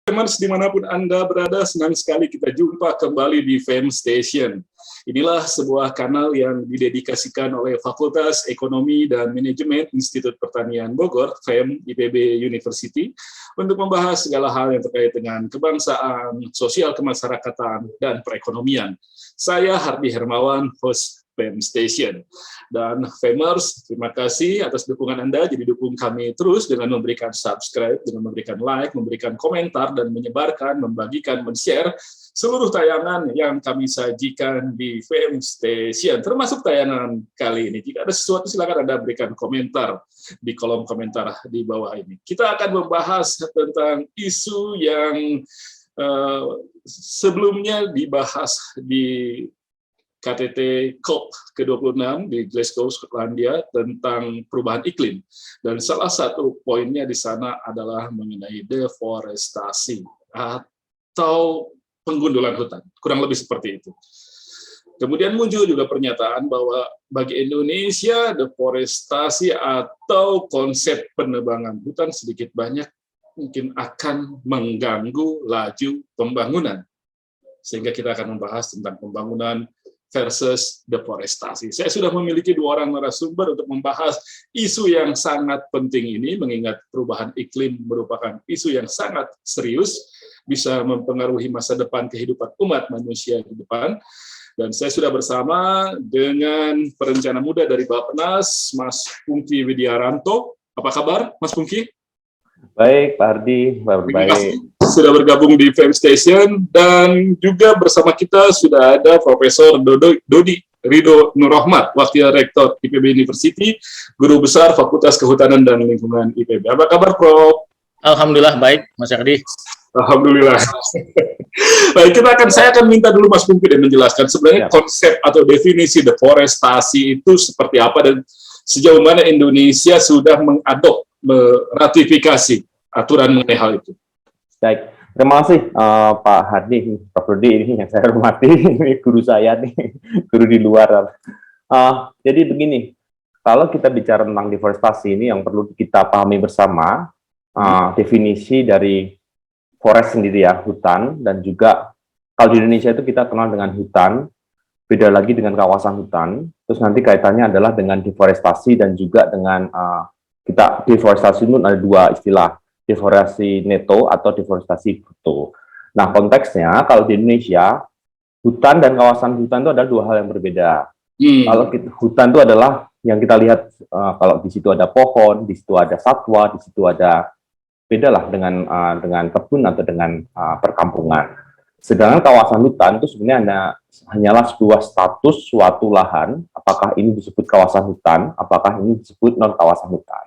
Gamers dimanapun Anda berada, senang sekali kita jumpa kembali di Fem Station. Inilah sebuah kanal yang didedikasikan oleh Fakultas Ekonomi dan Manajemen Institut Pertanian Bogor, FEM IPB University, untuk membahas segala hal yang terkait dengan kebangsaan, sosial kemasyarakatan, dan perekonomian. Saya Hardi Hermawan, host Fem Station. Dan Femers, terima kasih atas dukungan Anda. Jadi dukung kami terus dengan memberikan subscribe, dengan memberikan like, memberikan komentar, dan menyebarkan, membagikan, men-share seluruh tayangan yang kami sajikan di Fem Station, termasuk tayangan kali ini. Jika ada sesuatu, silakan Anda berikan komentar di kolom komentar di bawah ini. Kita akan membahas tentang isu yang sebelumnya dibahas di KTT COP ke-26 di Glasgow, Skotlandia, tentang perubahan iklim. Dan salah satu poinnya di sana adalah mengenai deforestasi atau penggundulan hutan. Kurang lebih seperti itu. Kemudian muncul juga pernyataan bahwa bagi Indonesia, deforestasi atau konsep penebangan hutan sedikit banyak mungkin akan mengganggu laju pembangunan. Sehingga kita akan membahas tentang pembangunan versus deforestasi. Saya sudah memiliki 2 orang narasumber untuk membahas isu yang sangat penting ini, mengingat perubahan iklim merupakan isu yang sangat serius, bisa mempengaruhi masa depan kehidupan umat manusia di depan. Dan saya sudah bersama dengan perencana muda dari Bappenas, Mas Pungki Widiaranto. Apa kabar, Mas Pungki? Baik, Pak Hardi. Terima kasih sudah bergabung di Fem Station, dan juga bersama kita sudah ada Profesor Dodi Ridho Nurrohmat, Wakil Rektor IPB University, Guru Besar Fakultas Kehutanan dan Lingkungan IPB. Apa kabar, Prof? Alhamdulillah baik, Mas Hardi. Alhamdulillah. Baik, saya akan minta dulu Mas Pungki dan menjelaskan sebenarnya konsep atau definisi deforestasi itu seperti apa dan sejauh mana Indonesia sudah meratifikasi aturan mengenai hal itu. Baik, terima kasih Pak Hardi, Prof. Dodi ini yang saya hormati, ini guru saya nih, guru di luar. Jadi begini, kalau kita bicara tentang deforestasi ini yang perlu kita pahami bersama, definisi dari forest sendiri ya, hutan, dan juga kalau di Indonesia itu kita kenal dengan hutan, beda lagi dengan kawasan hutan, terus nanti kaitannya adalah dengan deforestasi dan juga dengan deforestasi itu ada 2 istilah, deforestasi neto atau deforestasi bruto. Nah, konteksnya kalau di Indonesia, hutan dan kawasan hutan itu ada 2 hal yang berbeda. Kalau hutan itu adalah yang kita lihat, kalau di situ ada pohon, di situ ada satwa, di situ ada bedalah dengan kebun atau dengan perkampungan. Sedangkan kawasan hutan itu sebenarnya hanyalah sebuah status suatu lahan, apakah ini disebut kawasan hutan, apakah ini disebut non kawasan hutan.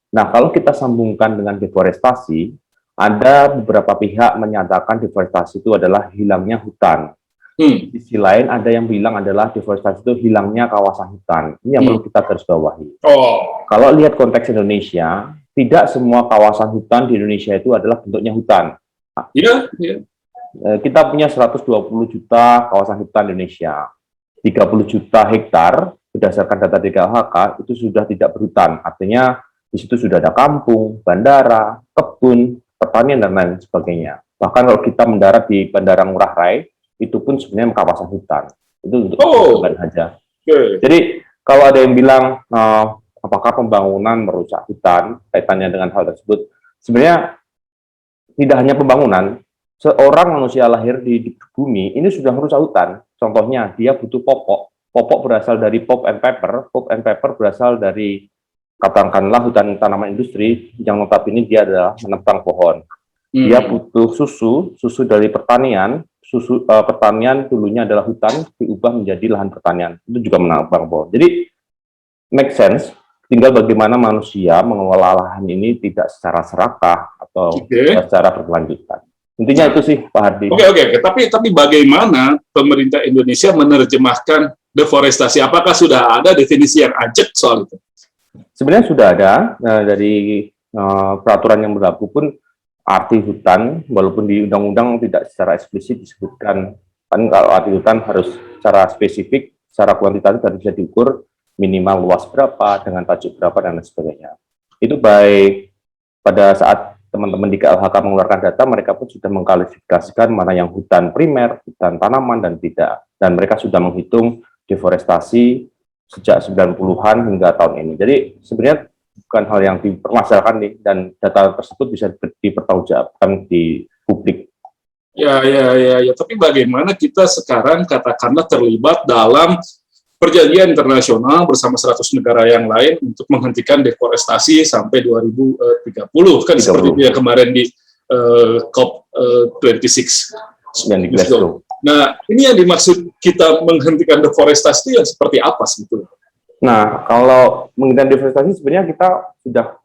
Nah, kalau kita sambungkan dengan deforestasi, ada beberapa pihak menyatakan deforestasi itu adalah hilangnya hutan. Di sisi lain, ada yang bilang adalah deforestasi itu hilangnya kawasan hutan. Ini yang perlu kita garis bawahi. Kalau lihat konteks Indonesia, tidak semua kawasan hutan di Indonesia itu adalah bentuknya hutan. Kita punya 120 juta kawasan hutan di Indonesia. 30 juta hektar, berdasarkan data DKHK, itu sudah tidak berhutan. Artinya, di situ sudah ada kampung, bandara, kebun, pertanian, dan lain sebagainya. Bahkan kalau kita mendarat di Bandara Ngurah Rai, itu pun sebenarnya kawasan hutan. Itu untuk saja. Jadi, kalau ada yang bilang, apakah pembangunan merusak hutan, kaitannya dengan hal tersebut, sebenarnya tidak hanya pembangunan, seorang manusia lahir di bumi, ini sudah merusak hutan. Contohnya, dia butuh popok. Popok berasal dari pulp and paper. Pulp and paper berasal dari katakanlah hutan tanaman industri yang notabene dia adalah menebang pohon. Dia butuh susu dari pertanian. Pertanian dulunya adalah hutan, diubah menjadi lahan pertanian. Itu juga menebang pohon. Jadi, make sense. Tinggal bagaimana manusia mengelola lahan ini tidak secara serakah atau secara berkelanjutan. Intinya itu sih, Pak Hardi. Tapi bagaimana pemerintah Indonesia menerjemahkan deforestasi? Apakah sudah ada definisi yang ajak soal itu? Sebenarnya sudah ada dari peraturan yang berlaku pun arti hutan, walaupun di undang-undang tidak secara eksplisit disebutkan, kan kalau arti hutan harus secara spesifik, secara kuantitatif harus bisa diukur minimal luas berapa, dengan tajuk berapa, dan lain sebagainya. Itu baik pada saat teman-teman di KLHK mengeluarkan data, mereka pun sudah mengklasifikasikan mana yang hutan primer, hutan tanaman, dan tidak. Dan mereka sudah menghitung deforestasi sejak 90-an hingga tahun ini. Jadi sebenarnya bukan hal yang dipermasalahkan nih, dan data tersebut bisa dipertanggungjawabkan di publik. Ya. Tapi bagaimana kita sekarang katakanlah terlibat dalam perjanjian internasional bersama 100 negara yang lain untuk menghentikan deforestasi sampai 2030, kan 30. seperti itu yang kemarin di COP26 yang di Glasgow. Nah, ini yang dimaksud kita menghentikan deforestasi itu yang seperti apa sebetulnya? Nah, kalau menghentikan deforestasi sebenarnya kita sudah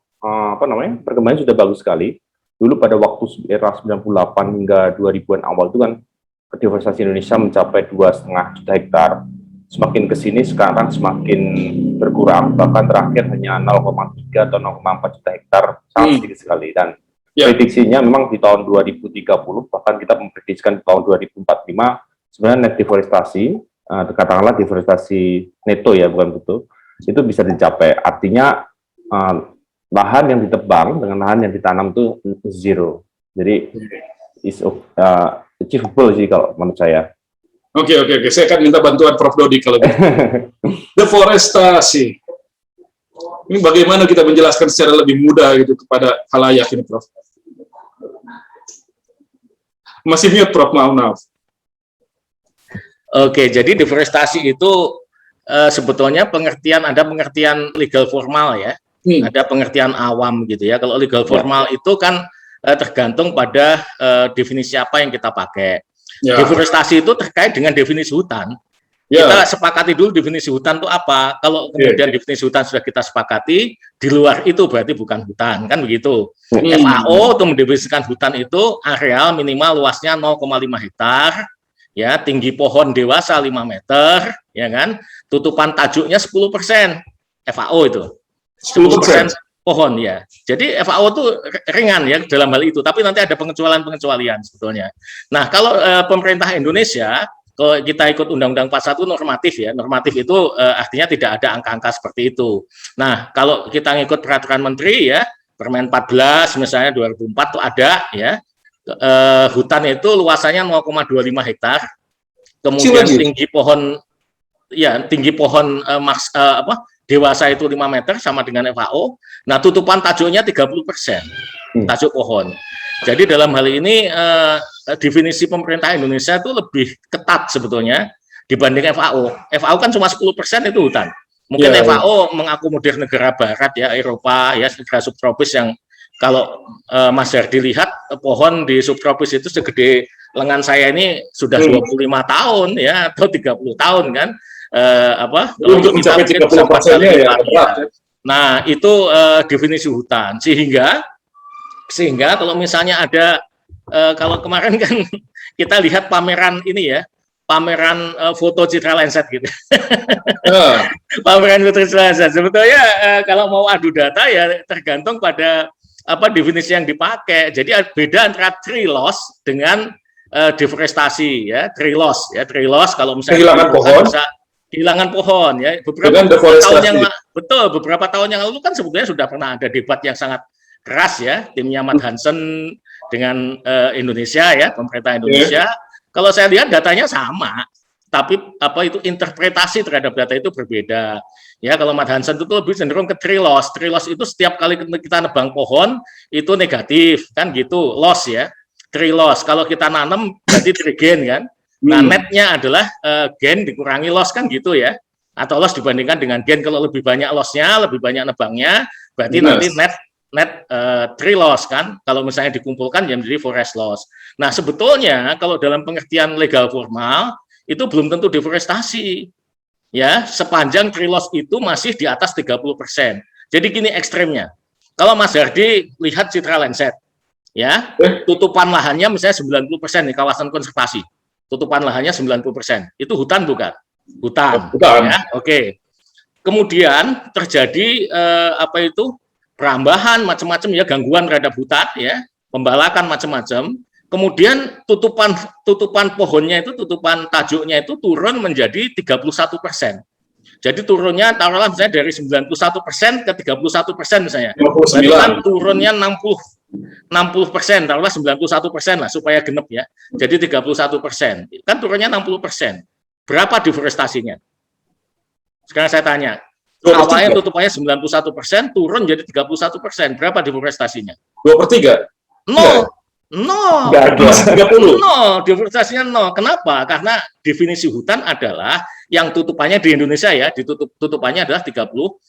perkembangan sudah bagus sekali. Dulu pada waktu era 98 hingga 2000-an awal itu kan deforestasi Indonesia mencapai 2,5 juta hektar. Semakin ke sini sekarang semakin berkurang, bahkan terakhir hanya 0,3 atau 0,4 juta hektar, sangat sedikit sekali. Dan prediksinya memang di tahun 2030, bahkan kita memprediksikan di tahun 2045, sebenarnya net deforestasi, katakanlah deforestasi neto ya, bukan betul, itu bisa dicapai. Artinya lahan yang ditebang dengan lahan yang ditanam itu zero. Jadi is achievable sih kalau menurut saya. Oke. Saya akan minta bantuan Prof. Dodi kalau gitu. Deforestasi. Ini bagaimana kita menjelaskan secara lebih mudah gitu kepada khalayak ini, Prof? Masih mute, Prof. Maaf. Oke, jadi deforestasi itu sebetulnya ada pengertian legal formal ya, ada pengertian awam gitu ya. Kalau legal formal itu kan tergantung pada definisi apa yang kita pakai. Deforestasi itu terkait dengan definisi hutan. Kita sepakati dulu definisi hutan itu apa. Kalau kemudian definisi hutan sudah kita sepakati, di luar itu berarti bukan hutan, kan begitu. FAO untuk mendefinisikan hutan itu areal minimal luasnya 0,5 hektar, ya, tinggi pohon dewasa 5 meter, ya kan, tutupan tajuknya 10%, FAO itu 10% pohon ya. Jadi FAO itu ringan ya dalam hal itu, tapi nanti ada pengecualian sebetulnya. Nah, kalau pemerintah Indonesia, kalau kita ikut Undang-Undang 41 normatif ya, normatif itu artinya tidak ada angka-angka seperti itu. Nah, kalau kita ngikut peraturan menteri ya, Permen 14 misalnya 2004 itu ada ya, hutan itu luasannya 0,25 hektar, kemudian tinggi pohon dewasa itu 5 meter sama dengan FAO. Nah, tutupan tajuknya 30%, tajuk pohon. Jadi dalam hal ini definisi pemerintah Indonesia itu lebih ketat sebetulnya dibanding FAO. FAO kan cuma 10% itu hutan. Mungkin FAO mengakomodir negara barat ya, Eropa ya, negara subtropis yang kalau Mas Hardi lihat pohon di subtropis itu segede lengan saya ini sudah 25 tahun ya, atau 30 tahun kan. Untuk mencapai 30%-nya ya. Nah, itu definisi hutan. Sehingga kalau misalnya ada kalau kemarin kan kita lihat pameran ini ya, pameran foto citra lenset gitu. Pameran foto citra lenset. Sebetulnya kalau mau adu data ya tergantung pada definisi yang dipakai. Jadi beda antara tree loss dengan deforestasi ya, tree loss kalau misalnya kehilangan pohon ya. Beberapa tahun yang lalu kan sebetulnya sudah pernah ada debat yang sangat keras ya, timnya Matt Hansen dengan Indonesia ya, pemerintah Indonesia. Kalau saya lihat datanya sama, tapi itu interpretasi terhadap data itu berbeda. Ya, kalau Matt Hansen itu lebih cenderung ke tree loss. Tree loss itu setiap kali kita nebang pohon itu negatif kan gitu, loss ya. Tree loss. Kalau kita nanam berarti tree gain kan. Nah, netnya adalah gain dikurangi loss kan gitu ya. Atau loss dibandingkan dengan gain. Kalau lebih banyak lossnya, lebih banyak nebangnya, berarti nanti net tree loss kan. Kalau misalnya dikumpulkan ya menjadi forest loss. Nah, sebetulnya kalau dalam pengertian legal formal itu belum tentu deforestasi. Ya, sepanjang tree loss itu masih di atas 30%. Jadi gini ekstremnya. Kalau Mas Hardi lihat citra lenset, ya, tutupan lahannya misalnya 90% di kawasan konservasi. Tutupan lahannya 90%. Itu hutan bukan? Hutan. Ya, oke. Kemudian terjadi perambahan macam-macam ya, gangguan terhadap hutan ya, pembalakan macam-macam. Kemudian tutupan pohonnya itu, tutupan tajuknya itu turun menjadi 31%. Jadi turunnya taruhlah misalnya dari 91% ke 31% misalnya. Berarti kan turunnya 60 60%, taruhlah 91% lah supaya genep ya. Jadi 31%. Kan turunnya 60%. Berapa deforestasinya? Sekarang saya tanya. Awalnya tutupannya 91%, turun jadi 31%. Berapa deforestasinya? 2/3. Nol. Nol. Masih 30. Nol. Deforestasinya nol. Kenapa? Karena definisi hutan adalah yang tutupannya di Indonesia ya, tutupannya adalah 30%.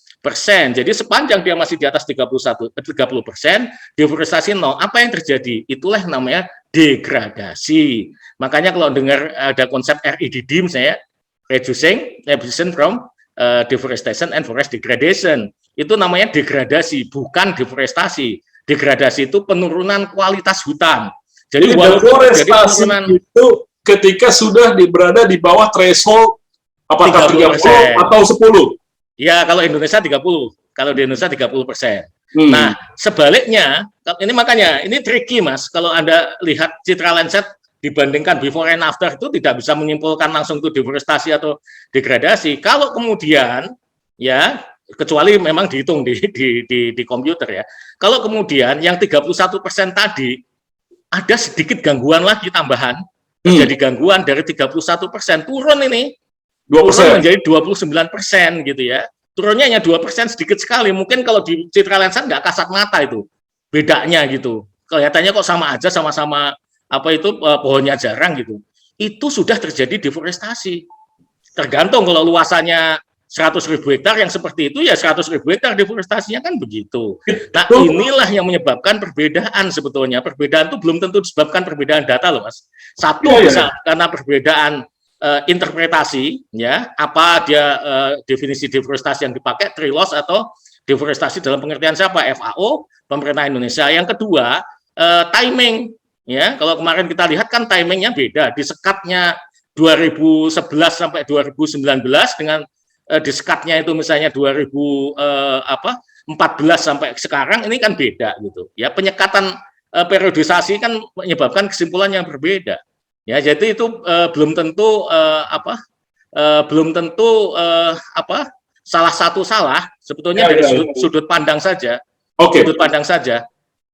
Jadi sepanjang dia masih di atas 30%, deforestasi nol. Apa yang terjadi? Itulah yang namanya degradasi. Makanya kalau dengar ada konsep REDD misalnya, reducing from deforestation and forest degradation, itu namanya degradasi, bukan deforestasi. Degradasi itu penurunan kualitas hutan. Jadi deforestasi itu ketika sudah berada di bawah threshold apakah 30% atau 10? Ya, kalau Indonesia 30. Kalau di Indonesia 30%. Nah, sebaliknya, ini makanya, ini tricky Mas. Kalau Anda lihat citra Lancet dibandingkan before and after itu tidak bisa menyimpulkan langsung itu deforestasi atau degradasi. Kalau kemudian, ya, kecuali memang dihitung di komputer ya. Kalau kemudian yang 31% tadi ada sedikit gangguan lagi tambahan, terjadi gangguan dari 31% turun ini 2% menjadi 29% gitu ya. Turunnya hanya 2%, sedikit sekali. Mungkin kalau di citra Landsat nggak kasat mata itu bedanya gitu. Kelihatannya kok sama aja, sama-sama apa itu pohonnya jarang gitu. Itu sudah terjadi deforestasi. Tergantung kalau luasannya 100.000 hektar yang seperti itu ya 100.000 hektar deforestasinya kan begitu. Nah inilah yang menyebabkan perbedaan sebetulnya. Perbedaan itu belum tentu disebabkan perbedaan data loh Mas. Satu bisa karena perbedaan interpretasi ya, apa dia definisi deforestasi yang dipakai, tree loss atau deforestasi dalam pengertian siapa? FAO, pemerintah Indonesia. Yang kedua timing ya. Kalau kemarin kita lihat kan timingnya beda. Disekatnya 2011 sampai 2019 dengan disekatnya itu misalnya 2014 sampai sekarang ini kan beda gitu ya. Penyekatan periodisasi kan menyebabkan kesimpulan yang berbeda ya. Jadi itu belum tentu salah satu salah sebetulnya dari sudut pandang saja. Sudut pandang saja.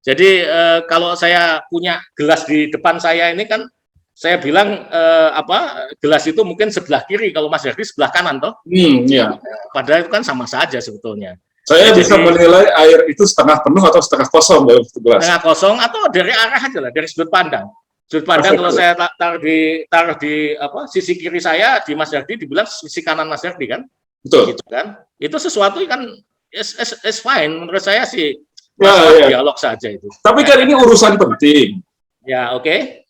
Jadi kalau saya punya gelas di depan saya ini kan saya bilang gelas itu mungkin sebelah kiri, kalau Mas Herdi sebelah kanan toh. Ya. Padahal itu kan sama saja sebetulnya. Saya bisa menilai air itu setengah penuh atau setengah kosong dalam satu gelas. Setengah kosong atau dari arah aja lah, dari sudut pandang. Sudut pandang kalau saya taruh di sisi kiri saya di Mas Herdi dibilang sisi kanan Mas Herdi kan. Betul. Gitu kan. Itu sesuatu kan is fine menurut saya sih. Dialog saja itu. Tapi kan ini urusan penting. Ya, oke.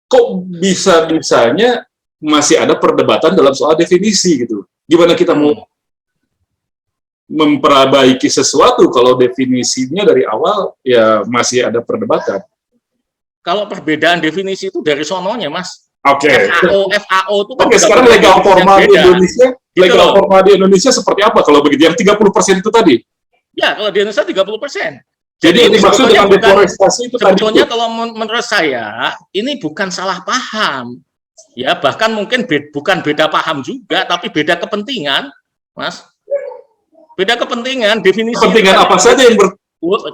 Kok bisa-bisanya masih ada perdebatan dalam soal definisi gitu. Gimana kita mau memperbaiki sesuatu kalau definisinya dari awal ya masih ada perdebatan. Kalau perbedaan definisi itu dari sononya, Mas. Oke. FAO itu kan sekarang legal formal di Indonesia, legal formal di Indonesia seperti apa kalau begitu? Yang 30% itu tadi? Ya, kalau di Indonesia 30%. Jadi ini maksud dengan deforestasi itu sebetulnya kalau menurut saya ini bukan salah paham, ya bahkan mungkin bukan beda paham juga, tapi beda kepentingan, Mas. Beda kepentingan, definisi. Kepentingan apa saja yang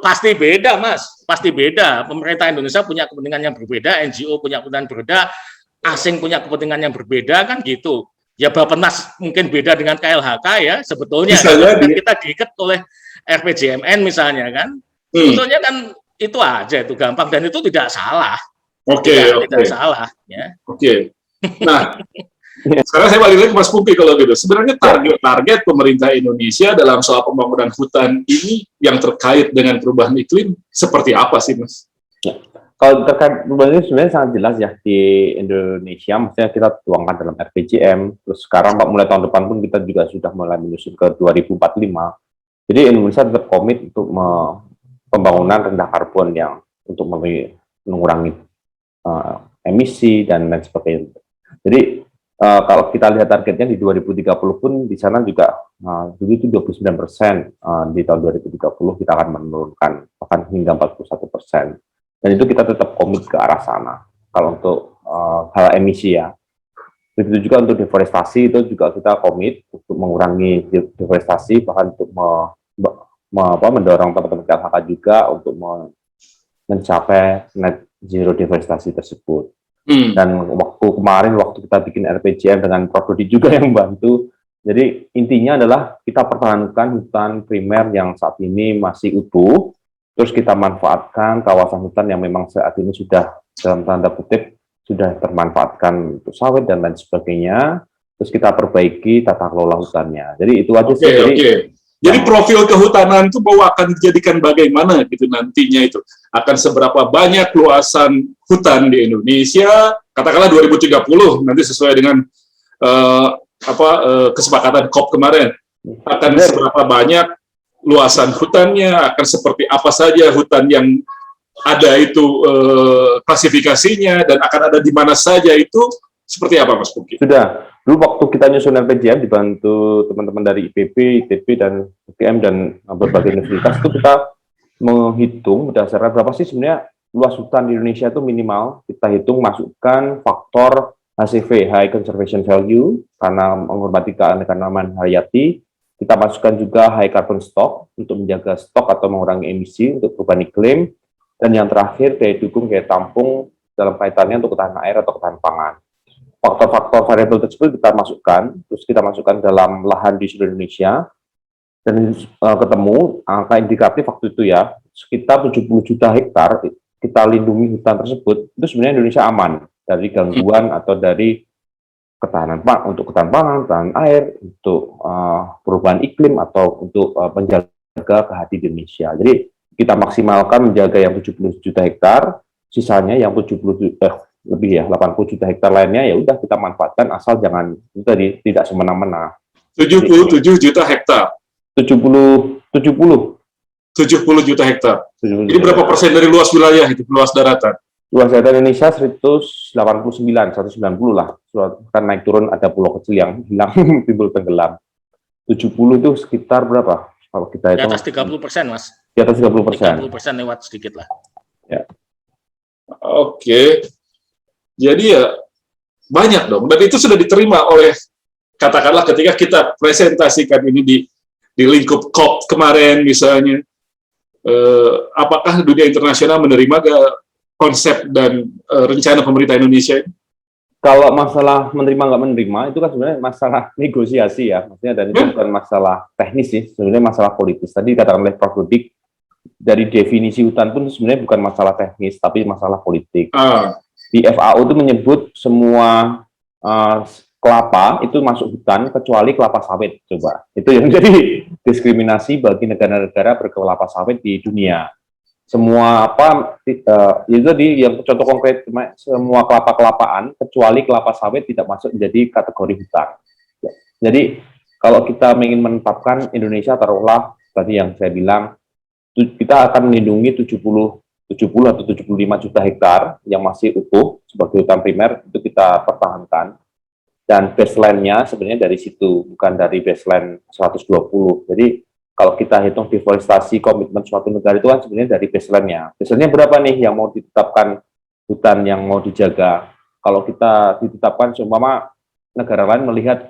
pasti beda, Mas. Pasti beda. Pemerintah Indonesia punya kepentingan yang berbeda, NGO punya kepentingan berbeda, asing punya kepentingan yang berbeda kan gitu. Ya Bappenas mungkin beda dengan KLHK ya sebetulnya. Kita diikat oleh RPJMN misalnya kan. Sebetulnya kan itu aja, itu gampang dan itu tidak salah. Tidak salah ya. Nah, sekarang saya balik lagi ke Mas Pupi kalau gitu. Sebenarnya target pemerintah Indonesia dalam soal pembangunan hutan ini yang terkait dengan perubahan iklim seperti apa sih, Mas? Ya. Kalau terkait perubahan ini sebenarnya sangat jelas ya di Indonesia, maksudnya kita tuangkan dalam RPJM, terus sekarang mulai tahun depan pun kita juga sudah mulai menyusun ke 2045. Jadi Indonesia tetap komit untuk pembangunan rendah karbon yang untuk mengurangi emisi dan lain sebagainya. Jadi kalau kita lihat targetnya di 2030 pun di sana juga dulu itu 29%, di tahun 2030 kita akan menurunkan bahkan hingga 41%. Dan itu kita tetap komit ke arah sana. Kalau untuk hal emisi ya. Begitu juga untuk deforestasi itu juga kita komit untuk mengurangi deforestasi bahkan untuk mendorong teman-teman KLHK juga untuk mencapai net zero deforestasi tersebut. Dan waktu kita bikin RPJM dengan Prodi juga yang membantu. Jadi intinya adalah kita pertahankan hutan primer yang saat ini masih utuh, terus kita manfaatkan kawasan hutan yang memang saat ini sudah dalam tanda kutip sudah termanfaatkan untuk sawit dan lain sebagainya. Terus kita perbaiki tata kelola hutannya. Jadi itu aja sih. Jadi profil kehutanan itu bahwa akan dijadikan bagaimana gitu nantinya itu. Akan seberapa banyak luasan hutan di Indonesia, katakanlah 2030 nanti sesuai dengan kesepakatan COP kemarin. Akan seberapa banyak luasan hutannya, akan seperti apa saja hutan yang ada itu klasifikasinya, dan akan ada di mana saja itu, seperti apa Mas Pungki? Sudah. Dulu waktu kita nyusun RPJM dibantu teman-teman dari IPB, ITB, dan UGM, dan berbagai universitas, itu kita menghitung berdasarkan berapa sih sebenarnya luas hutan di Indonesia itu minimal. Kita hitung, masukkan faktor HCV, High Conservation Value, karena menghormati keanekaragaman hayati. Kita masukkan juga High Carbon Stock, untuk menjaga stok atau mengurangi emisi untuk perubahan iklim. Dan yang terakhir, daya dukung, daya tampung dalam kaitannya untuk ketahanan air atau ketahanan pangan. Faktor-faktor variabel tersebut kita masukkan, terus kita masukkan dalam lahan di seluruh Indonesia, dan ketemu angka indikatif waktu itu ya, sekitar 70 juta hektar kita lindungi hutan tersebut. Itu sebenarnya Indonesia aman dari gangguan atau dari ketahanan untuk ketahanan pangan, ketahanan air, untuk perubahan iklim, atau untuk menjaga kehati di Indonesia. Jadi kita maksimalkan menjaga yang 70 juta hektar, sisanya yang 80 juta hektar lainnya ya udah kita manfaatkan, asal jangan itu tadi tidak semena-mena. 77 juta hektar. 70 juta hektar. 70 Jadi berapa persen dari luas wilayah itu, luas daratan? Luas daratan Indonesia 190 lah. Kan naik turun, ada pulau kecil yang hilang timbul tenggelam. 70 itu sekitar berapa? Kalau kita di atas 30%, Mas. Di atas 30%. 30% lewat sedikit lah. Ya. Oke. Jadi ya banyak dong. Dan itu sudah diterima oleh, katakanlah ketika kita presentasikan ini di lingkup COP kemarin misalnya, apakah dunia internasional menerima konsep dan rencana pemerintah Indonesia? Kalau masalah menerima nggak menerima itu kan sebenarnya masalah negosiasi ya, maksudnya, dan itu bukan masalah teknis sih, sebenarnya masalah politis. Tadi katakan oleh Prof. Rudik, dari definisi hutan pun sebenarnya bukan masalah teknis, tapi masalah politik. Di FAO itu menyebut semua kelapa itu masuk hutan kecuali kelapa sawit. Coba, itu yang jadi diskriminasi bagi negara-negara berkelapa sawit di dunia. Semua itu tadi yang contoh konkret, semua kelapa-kelapaan kecuali kelapa sawit tidak masuk menjadi kategori hutan. Jadi kalau kita ingin menetapkan Indonesia, taruhlah tadi yang saya bilang, kita akan melindungi 70 atau 75 juta hektar yang masih utuh sebagai hutan primer, itu kita pertahankan. Dan baseline-nya sebenarnya dari situ, bukan dari baseline 120. Jadi kalau kita hitung deforestasi komitmen suatu negara itu kan sebenarnya dari baseline-nya. Baseline-nya berapa nih yang mau ditetapkan hutan yang mau dijaga? Kalau kita ditetapkan, seumpama negara lain melihat,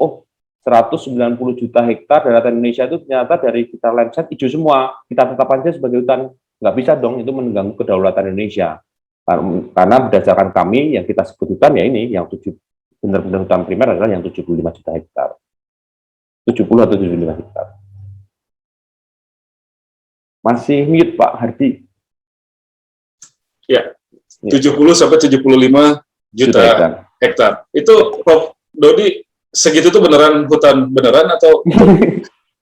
190 juta hektar daratan Indonesia itu ternyata dari kita landscape hijau semua, kita tetapkan saja sebagai hutan. Nggak bisa dong, itu mengganggu kedaulatan Indonesia. Karena berdasarkan kami, yang kita sebut hutan ya ini, yang benar-benar hutan primer adalah yang 75 juta hektar. 70 atau 75 hektar. Masih mute Pak Hardi. Ya, 70 sampai 75 juta hektar. Itu Prof. Dodi, segitu tuh beneran hutan beneran atau?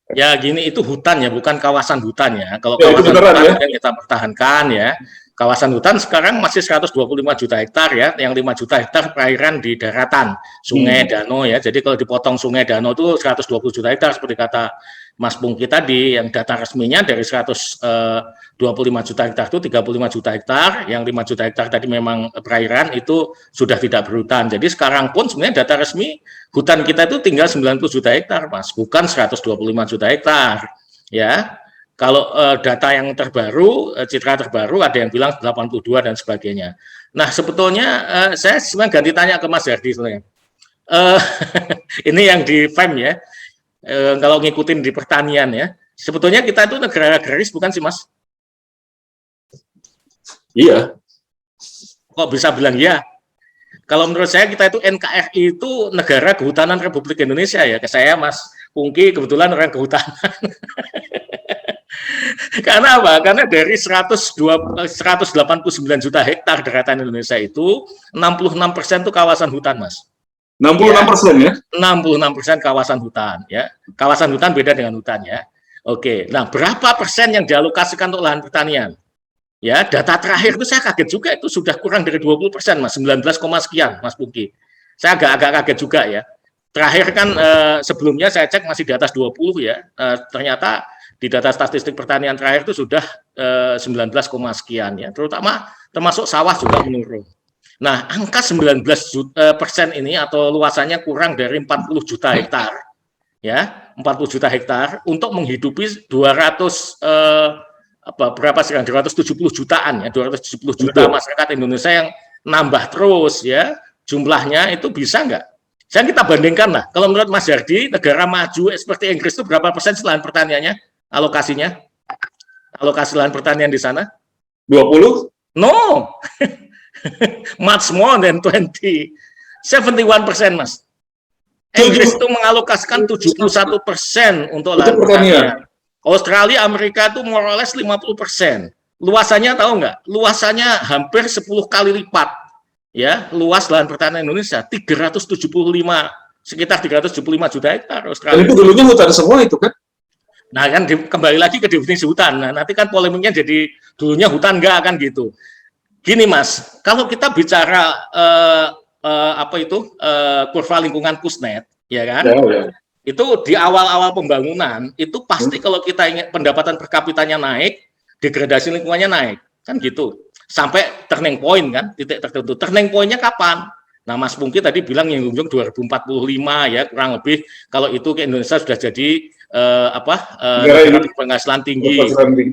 Ya gini, itu hutan ya, bukan kawasan hutan ya. Kalau ya, kawasan beneran, hutan ya? yang kita pertahankan ya. Kawasan hutan sekarang masih 125 juta hektar ya, yang 5 juta hektar perairan di daratan, sungai, danau ya. Jadi kalau dipotong sungai, danau itu 120 juta hektar seperti kata Mas Pungki tadi, yang data resminya dari 125 juta hektar itu 35 juta hektar, yang 5 juta hektar tadi memang perairan itu sudah tidak berhutan. Jadi sekarang pun sebenarnya data resmi hutan kita itu tinggal 90 juta hektar, Mas, bukan 125 juta hektar ya. Kalau data yang terbaru, citra terbaru ada yang bilang 82 dan sebagainya. Nah, sebetulnya saya sebenarnya ganti tanya ke Mas Hardi sebenarnya. Ini yang di FEM ya. Kalau ngikutin di pertanian ya. Sebetulnya kita itu negara agraris bukan sih, Mas? Iya. Kok bisa bilang ya? Kalau menurut saya kita itu NKRI itu negara kehutanan Republik Indonesia ya. Saya Mas Pungki kebetulan orang kehutanan. Karena apa? Karena dari 189 juta hektar daratan Indonesia itu 66% itu kawasan hutan, Mas. 66% ya? 66% kawasan hutan ya. Kawasan hutan beda dengan hutan ya. Oke. Nah, berapa persen yang dialokasikan untuk lahan pertanian? Ya, data terakhir itu saya kaget juga, itu sudah kurang dari 20%, Mas, 19, sekian, Mas Pungki. Saya agak kaget juga ya. Terakhir kan sebelumnya saya cek masih di atas 20 ya. Ternyata di data statistik pertanian terakhir itu sudah 19, sekian ya. Terutama termasuk sawah juga menurun. Nah, angka 19% ini atau luasannya kurang dari 40 juta hektar. Ya, 40 juta hektar untuk menghidupi 270 jutaan ya, 270 juta masyarakat Indonesia yang nambah terus ya, jumlahnya itu bisa nggak? Saya kita bandingkan lah, kalau menurut Mas Yardi, negara maju seperti Inggris itu berapa persen lahan pertaniannya, alokasinya? Alokasi lahan pertanian di sana? 20? No, much more than 20, 71%, Mas. Inggris itu mengalokasikan 71% untuk lahan pertanian. Australia, Amerika itu more or less 50%. Luasannya tahu nggak? Luasannya hampir 10 kali lipat. Ya, luas lahan pertanian Indonesia 375, sekitar 375 juta hektar Australia. Dan itu dulunya hutan semua itu kan? Nah, kan kembali lagi ke definisi hutan. Nah, nanti kan polemiknya jadi dulunya hutan nggak kan gitu. Gini, Mas, kalau kita bicara kurva lingkungan Kuznets, ya kan? Ya. Itu di awal-awal pembangunan itu pasti kalau kita ingin pendapatan per kapitanya naik, degradasi lingkungannya naik, kan gitu. Sampai turning point kan, titik tertentu. Turning point-nya kapan? Nah, Mas Pungki tadi bilang yang 2045 ya, kurang lebih kalau itu ke Indonesia sudah jadi negara berpenghasilan tinggi.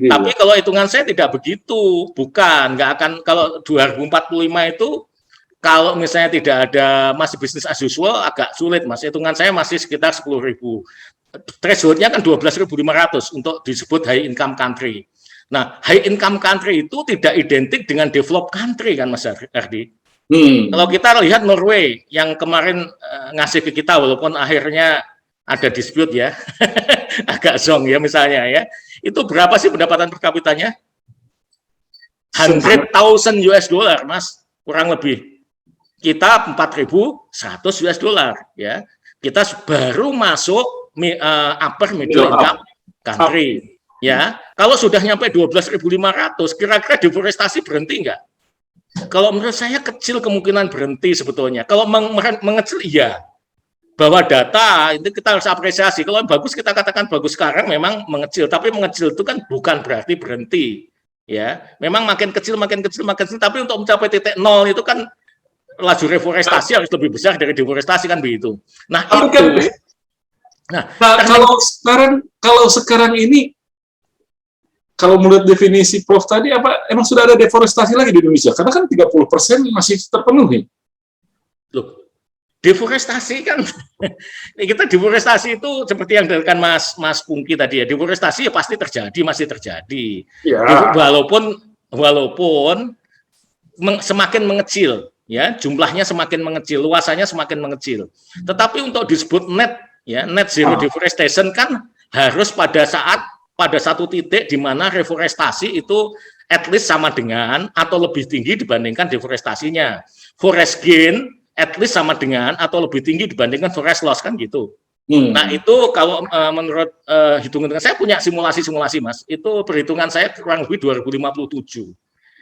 Tapi kalau hitungan saya tidak begitu, bukan, nggak akan. Kalau 2045 itu kalau misalnya tidak ada masih bisnis as usual agak sulit, Mas. Hitungan saya masih sekitar 10.000. Threshold-nya kan 12.500 untuk disebut high income country. Nah, high income country itu tidak identik dengan developed country kan, Mas Ardi. Kalau kita lihat Norway yang kemarin ngasih ke kita walaupun akhirnya ada dispute ya. Agak zong ya misalnya ya. Itu berapa sih pendapatan per kapitanya? 100.000 US dollar, Mas, kurang lebih. Kita 4.100 US dollar ya. Kita baru masuk upper middle income country ya. Kalau sudah nyampe 12.500, kira-kira deforestasi berhenti nggak? Kalau menurut saya kecil kemungkinan berhenti sebetulnya. Kalau mengecil iya. Bahwa data itu kita harus apresiasi. Kalau bagus kita katakan bagus sekarang memang mengecil, tapi mengecil itu kan bukan berarti berhenti ya. Memang makin kecil, tapi untuk mencapai titik nol itu kan laju reforestasi harus lebih besar dari deforestasi kan begitu. Nah, itu. Kalau sekarang ini, kalau menurut definisi Prof tadi, emang sudah ada deforestasi lagi di Indonesia? Karena kan 30% masih terpenuhi. Loh, deforestasi kan, kita deforestasi itu seperti yang dikatakan Mas Pungki tadi ya, deforestasi ya pasti terjadi, masih terjadi. Ya. Walaupun semakin mengecil. Ya, jumlahnya semakin mengecil, luasannya semakin mengecil. Tetapi untuk disebut net zero deforestation kan harus pada satu titik di mana reforestasi itu at least sama dengan atau lebih tinggi dibandingkan deforestasinya. Forest gain at least sama dengan atau lebih tinggi dibandingkan forest loss kan gitu. Nah, itu kalau menurut hitungan saya punya simulasi, Mas. Itu perhitungan saya kurang lebih 2057.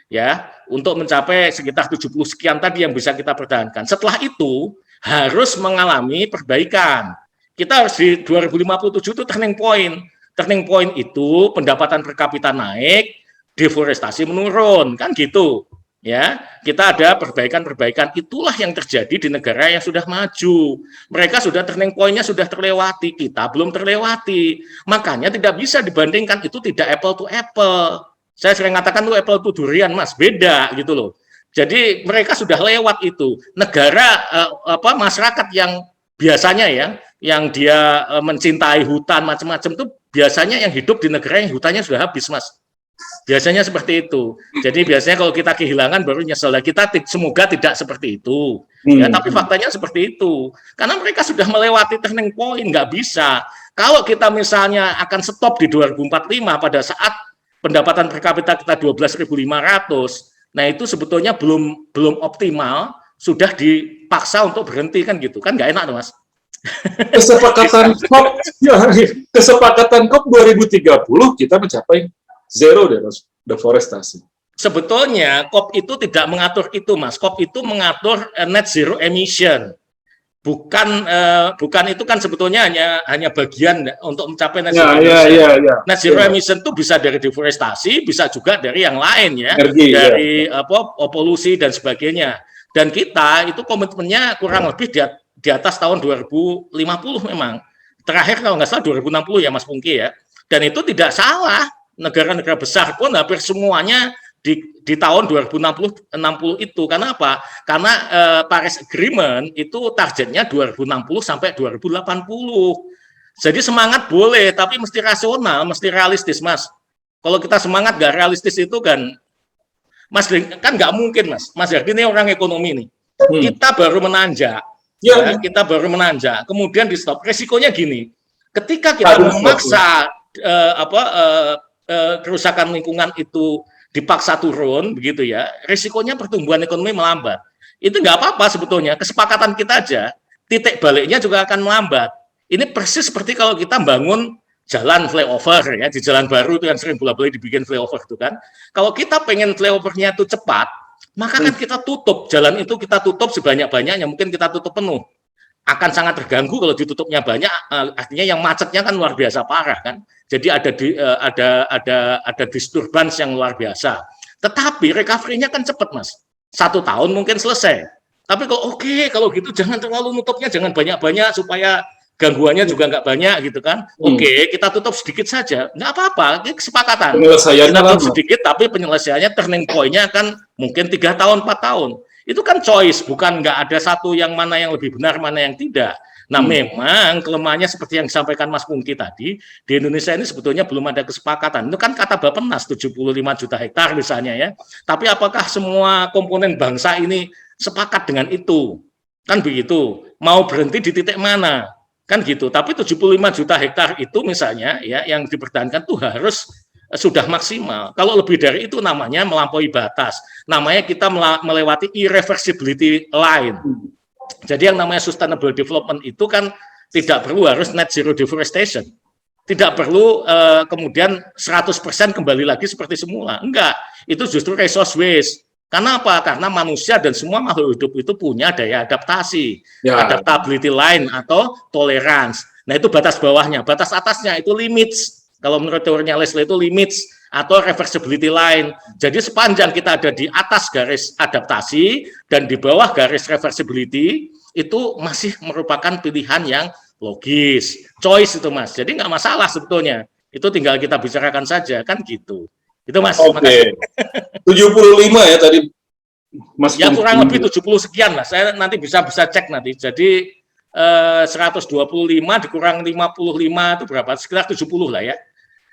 Ya, untuk mencapai sekitar 70 sekian tadi yang bisa kita pertahankan. Setelah itu harus mengalami perbaikan. Kita harus di 2057 itu turning point. Turning point itu pendapatan per kapita naik, deforestasi menurun, kan gitu. Ya, kita ada perbaikan-perbaikan, itulah yang terjadi di negara yang sudah maju. Mereka sudah turning point-nya sudah terlewati, kita belum terlewati. Makanya tidak bisa dibandingkan, itu tidak apple to apple. Saya sering katakan tuh apple to durian, Mas, beda gitu loh. Jadi mereka sudah lewat itu. Negara masyarakat yang biasanya ya, yang dia mencintai hutan macam-macam tuh biasanya yang hidup di negara yang hutannya sudah habis, Mas. Biasanya seperti itu. Jadi biasanya kalau kita kehilangan baru nyesel. Kita semoga tidak seperti itu. Ya, tapi faktanya seperti itu. Karena mereka sudah melewati turning point, nggak bisa. Kalau kita misalnya akan stop di 2045 pada saat pendapatan per kapita kita 12.500, nah itu sebetulnya belum optimal, sudah dipaksa untuk berhenti kan gitu. Kan nggak enak tuh, Mas. Kesepakatan COP 2030 kita mencapai zero deforestasi. Sebetulnya COP itu tidak mengatur itu, Mas. COP itu mengatur net zero emission. Bukan itu kan sebetulnya hanya bagian untuk mencapai net zero emission. Net zero emission itu bisa dari deforestasi, bisa juga dari yang lain ya, dari polusi dan sebagainya. Dan kita itu komitmennya kurang lebih di atas tahun 2050 memang. Terakhir kalau nggak salah 2060 ya Mas Pungki ya. Dan itu tidak salah. Negara-negara besar pun hampir semuanya di tahun 2060 itu. Karena apa? Karena Paris Agreement itu targetnya 2060 sampai 2080. Jadi semangat boleh, tapi mesti rasional, mesti realistis, Mas. Kalau kita semangat nggak realistis itu kan, Mas, kan nggak mungkin, Mas. Mas Yardi ini orang ekonomi nih. Kita baru menanjak. Ya, kita baru menanjak. Kemudian di stop. Resikonya gini. Ketika kita memaksa kerusakan lingkungan itu dipaksa turun, begitu ya, risikonya pertumbuhan ekonomi melambat. Itu nggak apa-apa sebetulnya, kesepakatan kita aja, titik baliknya juga akan melambat. Ini persis seperti kalau kita bangun jalan flyover ya, di jalan baru itu yang sering bolak-balik dibikin flyover itu kan. Kalau kita pengen flyovernya itu cepat, maka kan kita tutup, jalan itu kita tutup sebanyak-banyaknya, mungkin kita tutup penuh. Akan sangat terganggu kalau ditutupnya banyak, artinya yang macetnya kan luar biasa parah kan. Jadi ada disturbance yang luar biasa. Tetapi recovery-nya kan cepat, Mas. 1 tahun mungkin selesai. Tapi kalau gitu jangan terlalu nutupnya, jangan banyak-banyak supaya gangguannya juga nggak banyak gitu kan. Kita tutup sedikit saja, nggak apa-apa, ini kesepakatan. Kita tutup sedikit, tapi penyelesaiannya turning point-nya kan mungkin 3 tahun, 4 tahun. Itu kan choice, bukan nggak ada satu yang mana yang lebih benar, mana yang tidak. Nah, memang kelemahannya seperti yang disampaikan Mas Pungki tadi, di Indonesia ini sebetulnya belum ada kesepakatan. Itu kan kata Bappenas, 75 juta hektar misalnya ya. Tapi apakah semua komponen bangsa ini sepakat dengan itu? Kan begitu. Mau berhenti di titik mana? Kan gitu. Tapi 75 juta hektar itu misalnya ya yang dipertahankan tuh harus sudah maksimal. Kalau lebih dari itu namanya melampaui batas. Namanya kita melewati irreversibility line. Jadi yang namanya sustainable development itu kan tidak perlu harus net zero deforestation. Tidak perlu kemudian 100% kembali lagi seperti semula. Enggak. Itu justru resource waste. Karena apa? Karena manusia dan semua makhluk hidup itu punya daya adaptasi. Adaptability line atau tolerance. Nah itu batas bawahnya. Batas atasnya itu limits. Kalau menurut teorinya Leslie itu limits atau reversibility line. Jadi sepanjang kita ada di atas garis adaptasi dan di bawah garis reversibility, itu masih merupakan pilihan yang logis. Choice itu, Mas. Jadi nggak masalah sebetulnya. Itu tinggal kita bicarakan saja, kan gitu. Itu, Mas. Oke. 75 ya tadi, Mas. Ya kurang lebih 70 sekian lah. Saya nanti bisa cek nanti. Jadi 125 dikurang 55 itu berapa? Sekitar 70 lah ya.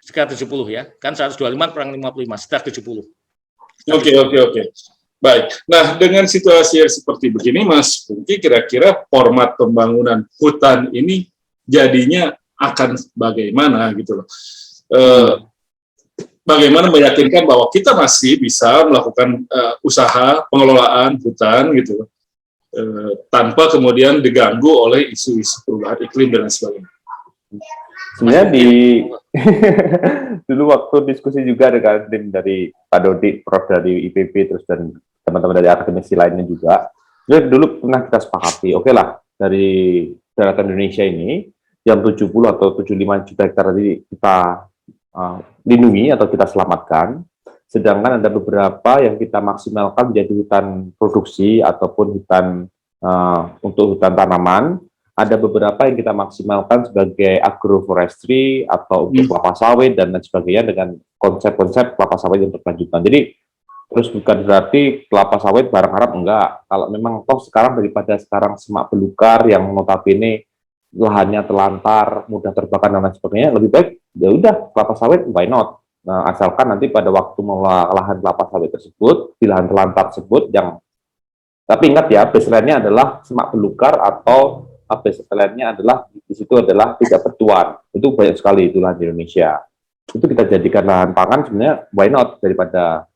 Sekitar 70 ya. Kan 125 kurang 55, sekitar 70. Oke. Baik. Nah, dengan situasi yang seperti begini, Mas Pungki, kira-kira format pembangunan hutan ini jadinya akan bagaimana gitu loh. Bagaimana meyakinkan bahwa kita masih bisa melakukan usaha pengelolaan hutan gitu loh. Tanpa kemudian diganggu oleh isu-isu perubahan iklim dan sebagainya. Sebenarnya dulu waktu diskusi juga dengan tim dari Pak Dodi, Prof dari IPB, terus dan teman-teman dari akademisi lainnya juga, dulu pernah kita sepakati, oke lah, dari daratan Indonesia ini, yang 70 atau 75 juta hektar tadi kita lindungi atau kita selamatkan, sedangkan ada beberapa yang kita maksimalkan menjadi hutan produksi ataupun hutan untuk hutan tanaman. Ada beberapa yang kita maksimalkan sebagai agroforestry atau untuk kelapa sawit dan lain sebagainya dengan konsep-konsep kelapa sawit yang berkelanjutan. Jadi terus bukan berarti kelapa sawit barang harap, enggak. Kalau memang toh sekarang daripada sekarang semak belukar yang notabene lahannya telantar, mudah terbakar dan lain sebagainya, lebih baik ya udah kelapa sawit, why not? asalkan nanti pada waktu mengelola lahan kelapa sawit tersebut, di lahan telantar tersebut yang, tapi ingat ya, baseline-nya adalah semak belukar atau baseline-nya adalah di situ adalah tidak bertuan. Itu banyak sekali itu lahan di Indonesia. Itu kita jadikan lahan pangan sebenarnya why not, daripada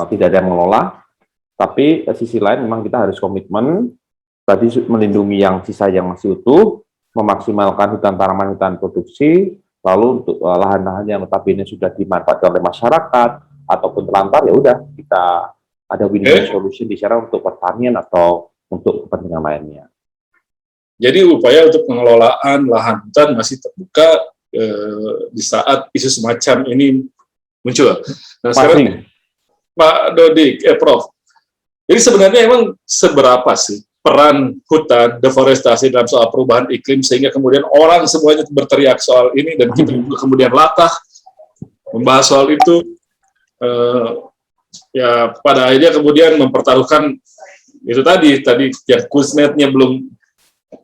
tidak ada yang mengelola. Tapi sisi lain memang kita harus komitmen tadi melindungi yang sisa yang masih utuh, memaksimalkan hutan tanaman, hutan produksi, lalu untuk lahan-lahan yang notabene sudah dimanfaatkan oleh masyarakat ataupun telantar, ya udah kita ada win-win solution di sana untuk pertanian atau untuk kepentingan lainnya. Jadi upaya untuk pengelolaan lahan hutan masih terbuka di saat isu semacam ini muncul. Nah, sekarang Pak Dodi, Prof. Jadi sebenarnya emang seberapa sih peran hutan, deforestasi dalam soal perubahan iklim sehingga kemudian orang semuanya berteriak soal ini dan kita juga kemudian latah membahas soal itu, ya pada akhirnya kemudian mempertaruhkan itu tadi yang kusnetnya belum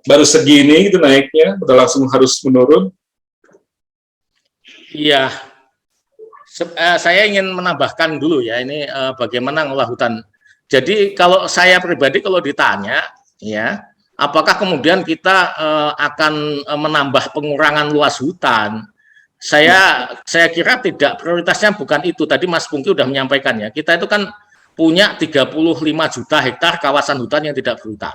baru segini itu naiknya, udah langsung harus menurun. Iya, saya ingin menambahkan dulu ya ini bagaimana ngolah hutan. Jadi kalau saya pribadi kalau ditanya ya, apakah kemudian kita akan menambah pengurangan luas hutan? Saya kira tidak, prioritasnya bukan itu. Tadi Mas Pungki sudah menyampaikan ya, kita itu kan punya 35 juta hektar kawasan hutan yang tidak berhutan.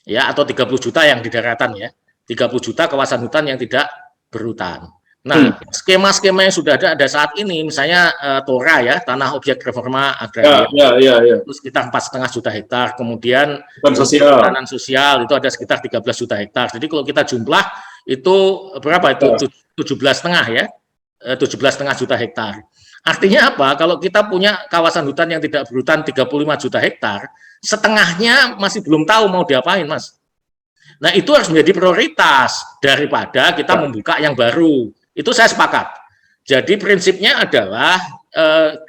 Ya, atau 30 juta yang di daratan ya. 30 juta kawasan hutan yang tidak berhutan. Nah, skema-skema yang sudah ada saat ini, misalnya TORA ya, Tanah Objek Reforma Agraria, itu sekitar 4,5 juta hektar. Kemudian perhutanan sosial itu ada sekitar 13 juta hektar. Jadi kalau kita jumlah itu berapa itu? 17,5 ya, 17,5 juta hektar. Artinya apa? Kalau kita punya kawasan hutan yang tidak berhutan 35 juta hektar, setengahnya masih belum tahu mau diapain, Mas. Nah, itu harus menjadi prioritas daripada kita membuka yang baru. Itu saya sepakat. Jadi prinsipnya adalah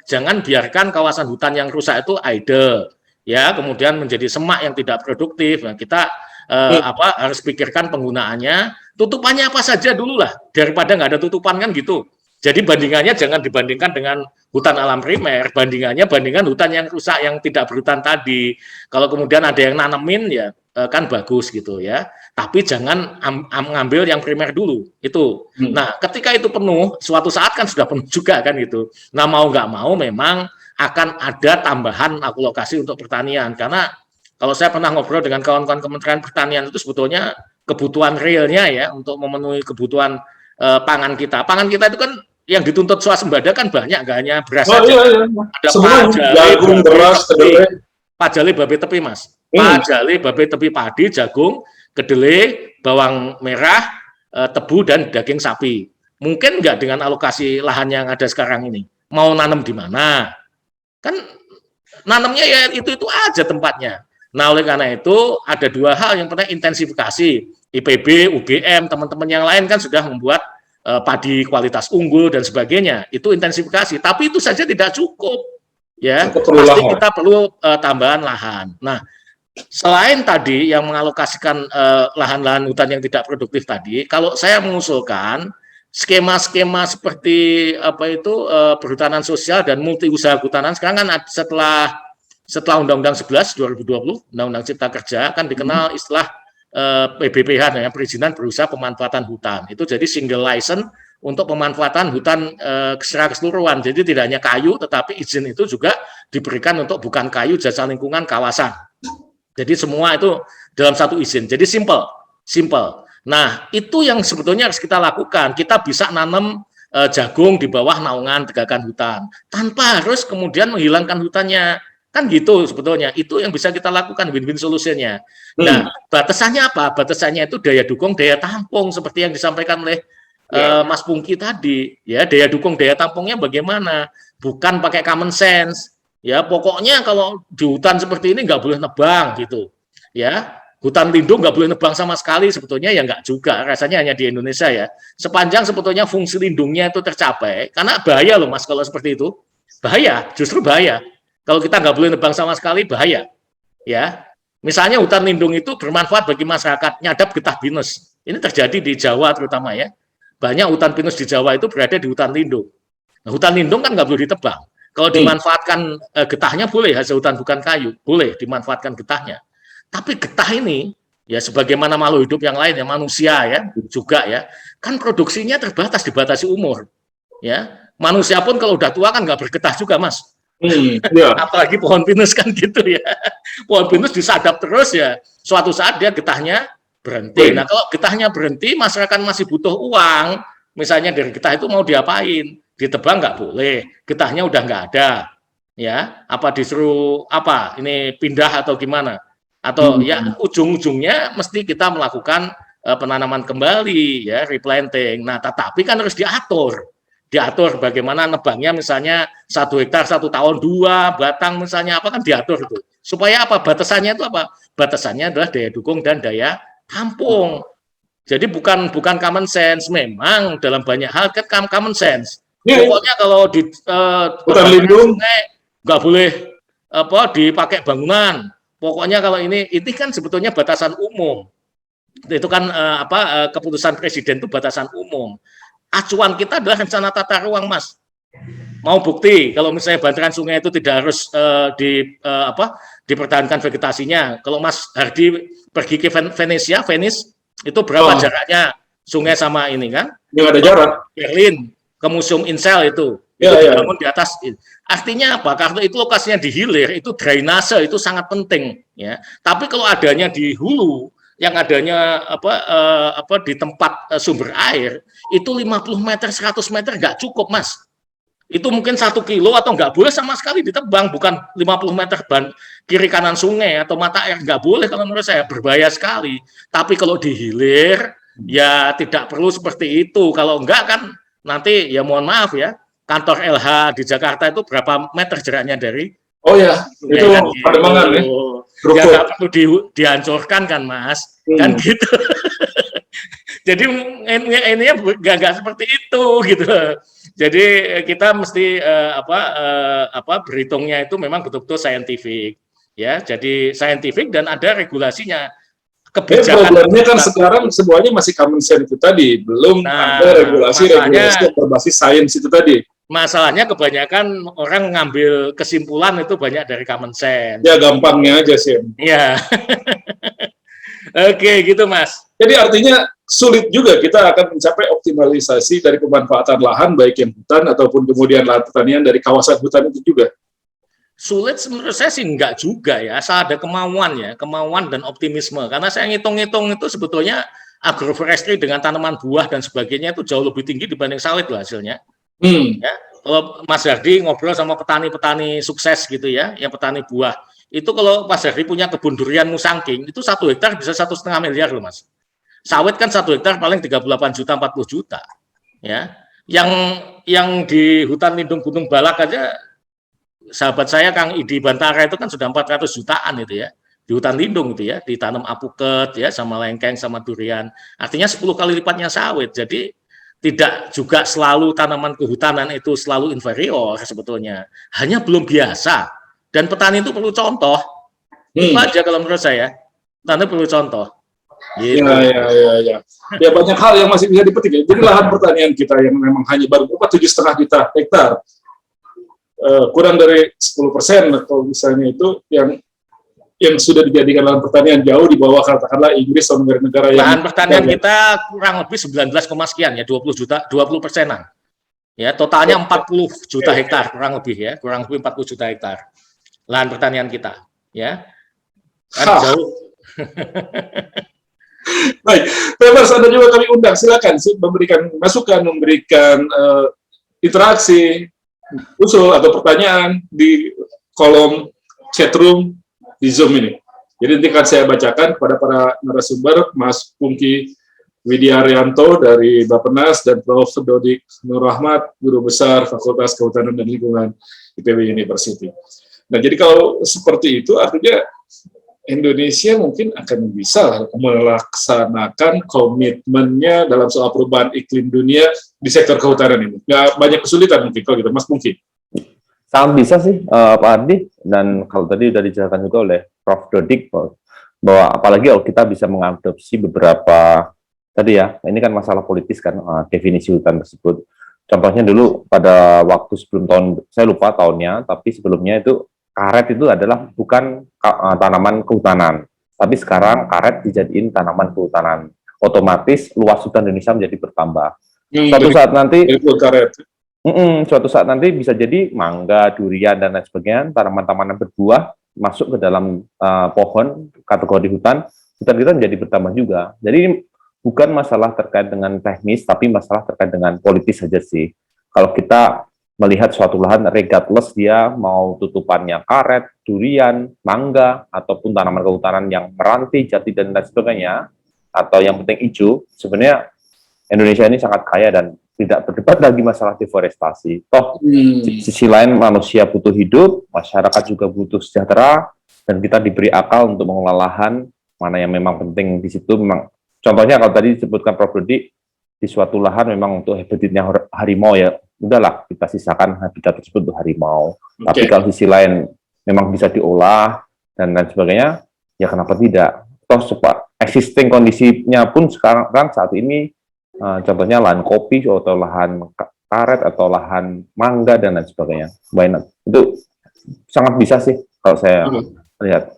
jangan biarkan kawasan hutan yang rusak itu idle, ya, kemudian menjadi semak yang tidak produktif. Nah, kita harus pikirkan penggunaannya, tutupannya apa saja dulu lah, daripada nggak ada tutupan kan gitu. Jadi bandingannya jangan dibandingkan dengan hutan alam primer, bandingkan hutan yang rusak yang tidak berhutan tadi. Kalau kemudian ada yang nanemin ya kan bagus gitu ya. Tapi jangan mengambil yang primer dulu itu. Nah, ketika itu penuh, suatu saat kan sudah penuh juga kan gitu. Nah, mau nggak mau memang akan ada tambahan alokasi untuk pertanian, karena kalau saya pernah ngobrol dengan kawan-kawan Kementerian Pertanian itu sebetulnya kebutuhan realnya ya untuk memenuhi kebutuhan pangan kita. Pangan kita itu kan yang dituntut swasembada kan banyak, nggak hanya beras saja. Ada jagung, beras, kedelai, pajale, babe tepi, Mas. Pajale, babe tepi, padi, jagung, kedelai, bawang merah, tebu, dan daging sapi. Mungkin nggak dengan alokasi lahan yang ada sekarang ini. Mau nanam di mana? Kan nanamnya ya itu aja tempatnya. Nah, oleh karena itu ada dua hal. Yang pertama intensifikasi. IPB, UGM, teman-teman yang lain kan sudah membuat padi kualitas unggul dan sebagainya. Itu intensifikasi. Tapi itu saja tidak cukup. Ya, pasti kita perlu tambahan lahan. Nah, selain tadi yang mengalokasikan lahan-lahan hutan yang tidak produktif tadi, kalau saya mengusulkan skema-skema seperti perhutanan sosial dan multi usaha kehutanan, sekarang kan setelah Undang-Undang 11 2020, Undang-Undang Cipta Kerja kan dikenal istilah PBPH, ya, perizinan berusaha pemanfaatan hutan. Itu jadi single license untuk pemanfaatan hutan secara keseluruhan. Jadi tidak hanya kayu, tetapi izin itu juga diberikan untuk bukan kayu, jasa lingkungan, kawasan. Jadi semua itu dalam satu izin. Jadi simple. Nah, itu yang sebetulnya harus kita lakukan. Kita bisa nanam jagung di bawah naungan tegakan hutan tanpa harus kemudian menghilangkan hutannya. Kan gitu sebetulnya. Itu yang bisa kita lakukan, win-win solutionnya. Nah, batasannya apa? Batasannya itu daya dukung, daya tampung seperti yang disampaikan oleh Mas Pungki tadi. Ya, daya dukung, daya tampungnya bagaimana? Bukan pakai common sense. Ya, pokoknya kalau di hutan seperti ini nggak boleh nebang gitu. Ya, hutan lindung nggak boleh nebang sama sekali, sebetulnya ya nggak juga. Rasanya hanya di Indonesia ya. Sepanjang sebetulnya fungsi lindungnya itu tercapai, karena bahaya loh Mas kalau seperti itu. Bahaya, justru bahaya. Kalau kita nggak boleh nebang sama sekali, bahaya. Ya, misalnya hutan lindung itu bermanfaat bagi masyarakat, nyadap getah pinus. Ini terjadi di Jawa terutama ya. Banyak hutan pinus di Jawa itu berada di hutan lindung. Nah, hutan lindung kan nggak boleh ditebang. Kalau dimanfaatkan getahnya boleh, hasil hutan bukan kayu, boleh dimanfaatkan getahnya. Tapi getah ini, ya sebagaimana makhluk hidup yang lain, ya manusia ya juga ya, kan produksinya terbatas, dibatasi umur. Ya, manusia pun kalau udah tua kan nggak bergetah juga, Mas. Apalagi pohon pinus kan gitu ya. Pohon pinus disadap terus ya, suatu saat dia getahnya berhenti. Nah, kalau getahnya berhenti, masyarakat masih butuh uang. Misalnya dari getah itu mau diapain? Ditebang nggak boleh. Getahnya udah nggak ada. Ya, apa disuruh apa? Ini pindah atau gimana? Atau ya ujung-ujungnya mesti kita melakukan penanaman kembali ya, replanting. Nah, tetapi kan harus diatur bagaimana nebangnya, misalnya 1 hektar 1 tahun 2 batang misalnya apa, kan diatur itu supaya apa, batasannya itu apa, batasannya adalah daya dukung dan daya tampung. Jadi bukan common sense, memang dalam banyak hal kan common sense. Pokoknya kalau di hutan lindung nggak boleh apa dipakai bangunan, pokoknya kalau ini kan sebetulnya batasan umum, itu kan keputusan presiden itu batasan umum. Acuan kita adalah rencana tata ruang, Mas. Mau bukti kalau misalnya bantaran sungai itu tidak harus dipertahankan vegetasinya. Kalau Mas Hardi pergi ke Venice itu berapa jaraknya sungai sama ini kan? Yang ada jarak. Berlin ke Museum Insel itu dibangun di atas. Artinya apa? Karena itu lokasinya di hilir, itu drainase itu sangat penting ya. Tapi kalau adanya di hulu, yang adanya di tempat sumber air itu 50 meter 100 meter nggak cukup, Mas. Itu mungkin 1 kilo atau nggak boleh sama sekali ditebang, bukan 50 meter kiri kanan sungai atau mata air, nggak boleh kalau menurut saya, berbahaya sekali. Tapi kalau di hilir ya tidak perlu seperti itu. Kalau enggak kan nanti ya mohon maaf ya, kantor LH di Jakarta itu berapa meter jaraknya dari itu Pademangan ya. Ya nggak perlu dihancurkan kan, Mas, kan gitu. Jadi ini nggak seperti itu gitu. Jadi kita mesti berhitungnya itu memang betul-betul saintifik ya. Jadi saintifik dan ada regulasinya. Kebijakan problemnya kan sekarang semuanya masih common sense itu tadi, belum ada regulasi yang berbasis sains itu tadi. Masalahnya kebanyakan orang ngambil kesimpulan itu banyak dari common sense. Ya gampangnya aja sih. Iya. Oke, gitu Mas. Jadi artinya sulit juga kita akan mencapai optimalisasi dari pemanfaatan lahan, baik yang hutan ataupun kemudian lahan pertanian dari kawasan hutan itu juga. Sulit menurut saya sih enggak juga ya, asal ada kemauan ya, kemauan dan optimisme. Karena saya ngitung-ngitung itu sebetulnya agroforestry dengan tanaman buah dan sebagainya itu jauh lebih tinggi dibanding sawit loh hasilnya. Ya, kalau Mas Hardi ngobrol sama petani-petani sukses gitu ya, yang petani buah, itu kalau Mas Hardi punya kebun durian musangking, itu 1 hektar bisa 1,5 miliar loh, Mas. Sawit kan 1 hektar paling 38 juta, 40 juta. Ya, yang di hutan lindung Gunung Balak aja, sahabat saya Kang Idi Bantara itu kan sudah 400 jutaan itu ya, di hutan lindung itu ya, ditanam apuket ya, sama lengkeng, sama durian. Artinya 10 kali lipatnya sawit. Jadi tidak juga selalu tanaman kehutanan itu selalu inferior sebetulnya, hanya belum biasa. Dan petani itu perlu contoh. Itu aja kalau menurut saya, petani perlu contoh. Gitu. Ya banyak hal yang masih bisa dipetik. Jadi lahan pertanian kita yang memang hanya baru 7,5 juta hektar, kurang dari 10% kalau misalnya itu yang sudah dijadikan lahan pertanian, jauh di bawah katakanlah Inggris atau negara-negara yang lahan pertanian kita kurang lebih 19, sekian ya, 20%-an. Ya, totalnya 40 juta hektar kurang lebih ya, kurang lebih 40 juta hektar lahan pertanian kita, ya. Kan jauh. Baik, Pemers, Anda juga kami undang, silakan memberikan masukan, memberikan interaksi, usul atau pertanyaan di kolom chatroom di Zoom ini. Jadi nanti akan saya bacakan kepada para narasumber, Mas Pungki Widiaryanto dari Bappenas dan Prof. Dodik Nur Rahmat, Guru Besar Fakultas Kehutanan dan Lingkungan IPB University. Nah, jadi kalau seperti itu artinya Indonesia mungkin akan bisa melaksanakan komitmennya dalam soal perubahan iklim dunia di sektor kehutanan ini. Nggak banyak kesulitan mungkin kalau gitu, Mas Pungki. Sangat bisa sih, Pak Ardi, dan kalau tadi sudah dijelaskan juga oleh Prof. Dodik, bahwa apalagi kalau kita bisa mengadopsi beberapa, tadi ya, ini kan masalah politis kan, definisi hutan tersebut, Contohnya dulu pada waktu sebelum tahun, saya lupa tahunnya, tapi sebelumnya itu karet itu adalah bukan tanaman kehutanan, tapi sekarang karet dijadiin tanaman kehutanan. Otomatis luas hutan Indonesia menjadi bertambah. Suatu saat nanti bisa jadi mangga, durian dan lain sebagainya, tanaman-tanaman berbuah masuk ke dalam pohon kategori hutan kita menjadi bertambah juga. Jadi bukan masalah terkait dengan teknis, tapi masalah terkait dengan politis saja sih. Kalau kita melihat suatu lahan, regardless dia mau tutupannya karet, durian, mangga, ataupun tanaman kehutanan yang meranti, jati, dan lain sebagainya, atau yang penting hijau, sebenarnya Indonesia ini sangat kaya dan tidak berdebat lagi masalah deforestasi. Toh, di sisi lain manusia butuh hidup, masyarakat juga butuh sejahtera, dan kita diberi akal untuk mengelola lahan, mana yang memang penting di situ memang. Contohnya kalau tadi disebutkan Prof. Rudi, di suatu lahan memang untuk habitatnya harimau ya, udahlah kita sisakan habitat tersebut untuk harimau. Tapi kalau sisi lain memang bisa diolah dan lain sebagainya, ya kenapa tidak? Toh existing kondisinya pun sekarang saat ini, contohnya lahan kopi atau lahan karet atau lahan mangga dan lain sebagainya. Itu sangat bisa sih kalau saya lihat.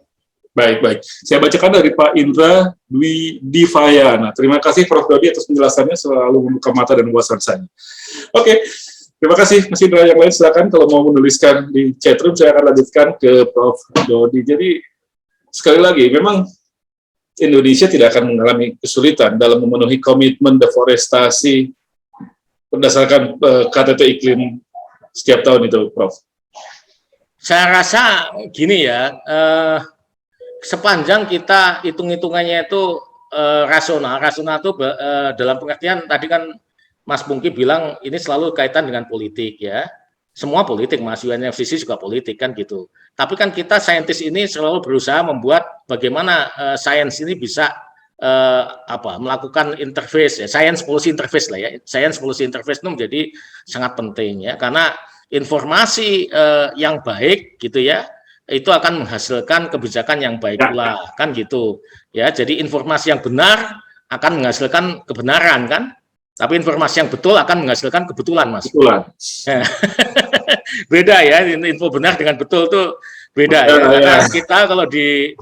Baik. Saya bacakan dari Pak Indra Dwi Divayana. Terima kasih Prof. Dodi atas penjelasannya, selalu membuka mata dan wawasan saya. Oke, terima kasih Mas Indra. Yang lain silakan kalau mau menuliskan di chatroom, saya akan lanjutkan ke Prof. Dodi. Jadi sekali lagi, memang Indonesia tidak akan mengalami kesulitan dalam memenuhi komitmen deforestasi berdasarkan KTT iklim setiap tahun itu, Prof. Saya rasa gini ya, sepanjang kita hitung-hitungannya itu rasional itu dalam pengertian tadi kan Mas Pungki bilang ini selalu kaitan dengan politik ya. Semua politik, Mas, UNFCCC juga politik kan gitu. Tapi kan kita saintis ini selalu berusaha membuat bagaimana sains ini bisa melakukan interface ya, science policy interface lah ya. Science policy interface itu menjadi sangat penting ya, karena informasi yang baik gitu ya, itu akan menghasilkan kebijakan yang baik pula kan gitu ya. Jadi informasi yang benar akan menghasilkan kebenaran kan, tapi informasi yang betul akan menghasilkan kebetulan, Mas. Beda ya, info benar dengan betul tuh beda ya. Karena kita kalau di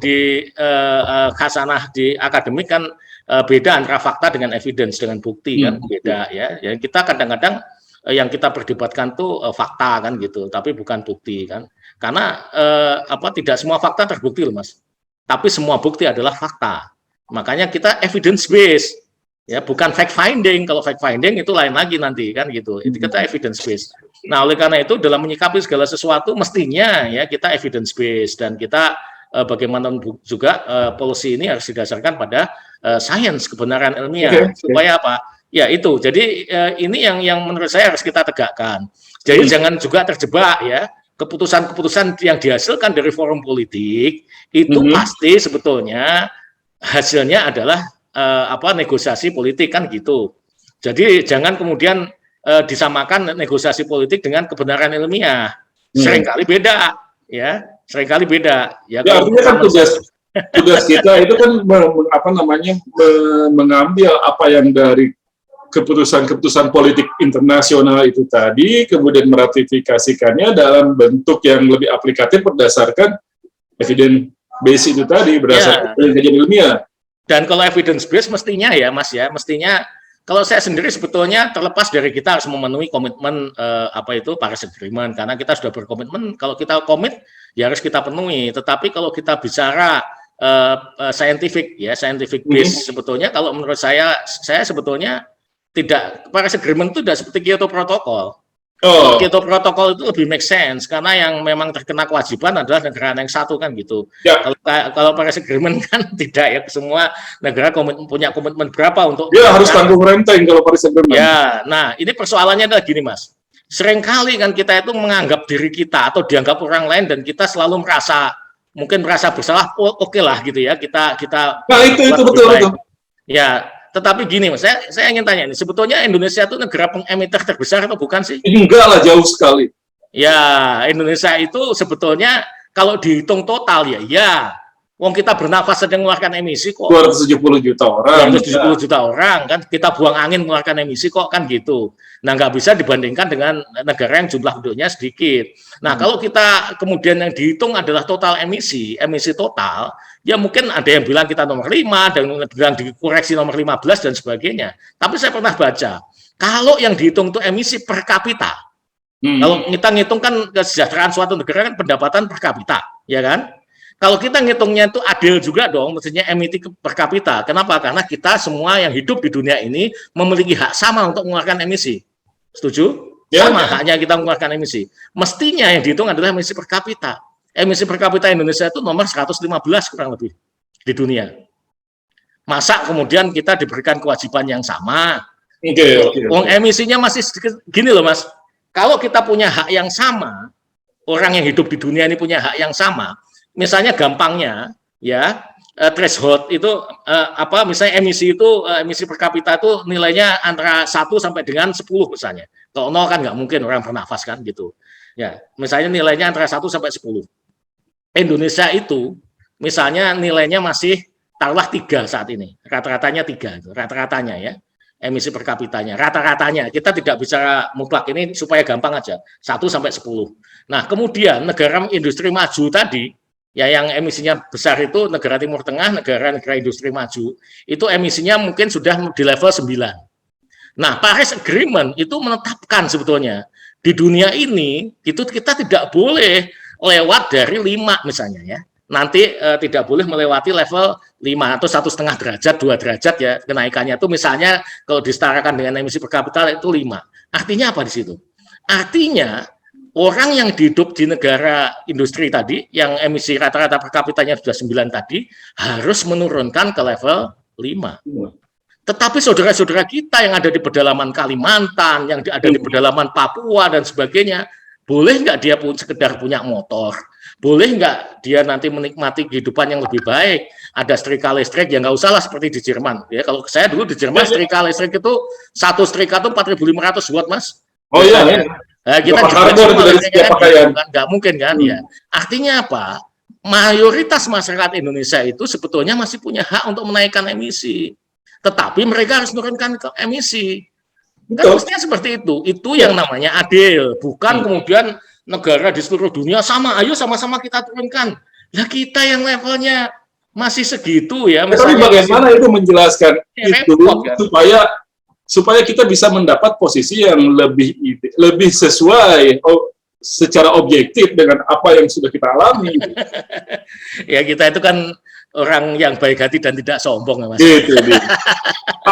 khasanah di akademik kan beda antara fakta dengan evidence, dengan bukti kan beda ya. Jadi kita kadang-kadang yang kita perdebatkan tuh fakta kan gitu, tapi bukan bukti kan. Karena tidak semua fakta terbukti loh, Mas. Tapi semua bukti adalah fakta. Makanya kita evidence based, ya bukan fact finding. Kalau fact finding itu lain lagi nanti kan gitu. Itu kita evidence based. Nah oleh karena itu dalam menyikapi segala sesuatu mestinya ya kita evidence based dan kita bagaimana juga policy ini harus didasarkan pada sains, kebenaran ilmiah. Supaya apa? Ya itu. Jadi ini yang menurut saya harus kita tegakkan. Jadi jangan juga terjebak ya. Keputusan-keputusan yang dihasilkan dari forum politik itu pasti sebetulnya hasilnya adalah negosiasi politik kan gitu. Jadi jangan kemudian disamakan negosiasi politik dengan kebenaran ilmiah. Seringkali beda ya, seringkali beda. Ya, artinya kan tugas kita itu kan mengambil apa yang dari keputusan-keputusan politik internasional itu tadi, kemudian meratifikasikannya dalam bentuk yang lebih aplikatif berdasarkan evidence base itu tadi, berdasarkan kajian ilmiah. Dan kalau evidence base mestinya ya, Mas ya, mestinya kalau saya sendiri sebetulnya terlepas dari kita harus memenuhi komitmen Paris Agreement, karena kita sudah berkomitmen, kalau kita komit ya harus kita penuhi. Tetapi kalau kita bicara scientific base sebetulnya, kalau menurut saya sebetulnya tidak, Paris Agreement itu tidak seperti Kyoto Protocol. Kyoto Protocol itu lebih make sense karena yang memang terkena kewajiban adalah negara yang satu kan gitu. Kalau Paris Agreement kan tidak ya, semua negara punya komitmen berapa untuk harus tanggung renteng kalau Paris Agreement. Ya, nah ini persoalannya adalah gini, Mas. Seringkali kan kita itu menganggap diri kita atau dianggap orang lain dan kita selalu merasa bersalah. Oke lah gitu ya, kita nah itu betul. Ya, tetapi gini, Mas, saya ingin tanya ini, sebetulnya Indonesia itu negara pengemitter terbesar atau bukan sih? Enggak lah, jauh sekali. Ya, Indonesia itu sebetulnya kalau dihitung total ya, Wong kita bernafas sedang mengeluarkan emisi kok. 270 juta orang. 270 juta orang kan, kita buang angin mengeluarkan emisi kok, kan gitu. Nah, nggak bisa dibandingkan dengan negara yang jumlah penduduknya sedikit. Nah, kalau kita kemudian yang dihitung adalah total emisi total, ya mungkin ada yang bilang kita nomor 5, ada yang bilang dikoreksi nomor 15 dan sebagainya. Tapi saya pernah baca, kalau yang dihitung itu emisi per kapita, kalau kita ngitung kan kesejahteraan suatu negara kan pendapatan per kapita, ya kan? Kalau kita ngitungnya itu adil juga dong, maksudnya emisi per kapita. Kenapa? Karena kita semua yang hidup di dunia ini memiliki hak sama untuk mengeluarkan emisi. Setuju? Ya, sama haknya kita mengeluarkan emisi. Mestinya yang dihitung adalah emisi per kapita. Emisi per kapita Indonesia itu nomor 115 kurang lebih di dunia. Masa kemudian kita diberikan kewajiban yang sama? Emisinya masih sedikit. Gini loh Mas, kalau kita punya hak yang sama, orang yang hidup di dunia ini punya hak yang sama, misalnya gampangnya ya, threshold itu misalnya emisi itu emisi per kapita itu nilainya antara 1 sampai dengan 10 misalnya. Kalau 0 kan nggak mungkin orang bernafas kan gitu. Ya, misalnya nilainya antara 1 sampai 10. Indonesia itu misalnya nilainya masih taruhlah 3 saat ini. Rata-ratanya 3 itu, rata-ratanya ya. Emisi per kapitanya, rata-ratanya. Kita tidak bicara mutlak, ini supaya gampang aja. 1 sampai 10. Nah, kemudian negara industri maju tadi ya, yang emisinya besar itu negara Timur Tengah, negara-negara industri maju, itu emisinya mungkin sudah di level 9. Nah, Paris Agreement itu menetapkan sebetulnya di dunia ini itu kita tidak boleh lewat dari 5 misalnya ya. Nanti tidak boleh melewati level 5 atau 1,5 derajat, 2 derajat ya kenaikannya itu, misalnya kalau disetarakan dengan emisi per kapita itu 5. Artinya apa di situ? Artinya orang yang hidup di negara industri tadi, yang emisi rata-rata per kapitanya sudah 9 tadi, harus menurunkan ke level 5. Tetapi saudara-saudara kita yang ada di pedalaman Kalimantan, yang ada di pedalaman Papua dan sebagainya, boleh nggak dia sekedar punya motor? Boleh nggak dia nanti menikmati kehidupan yang lebih baik? Ada setrika listrik, ya nggak usah lah seperti di Jerman. Ya, kalau saya dulu di Jerman, setrika listrik itu satu setrika itu 4.500 watt, Mas. Oh iya, ya. Nah, kita nggak mungkin kan ya. Artinya apa? Mayoritas masyarakat Indonesia itu sebetulnya masih punya hak untuk menaikkan emisi, tetapi mereka harus menurunkan emisi. Kan mestinya seperti itu. Itu yang namanya adil, bukan kemudian negara di seluruh dunia sama, ayo sama-sama kita turunkan. Lah kita yang levelnya masih segitu ya. Tapi bagaimana itu menjelaskan itu kan? supaya kita bisa mendapat posisi yang lebih sesuai secara objektif dengan apa yang sudah kita alami. Ya, kita itu kan orang yang baik hati dan tidak sombong ya, Mas. Gitu.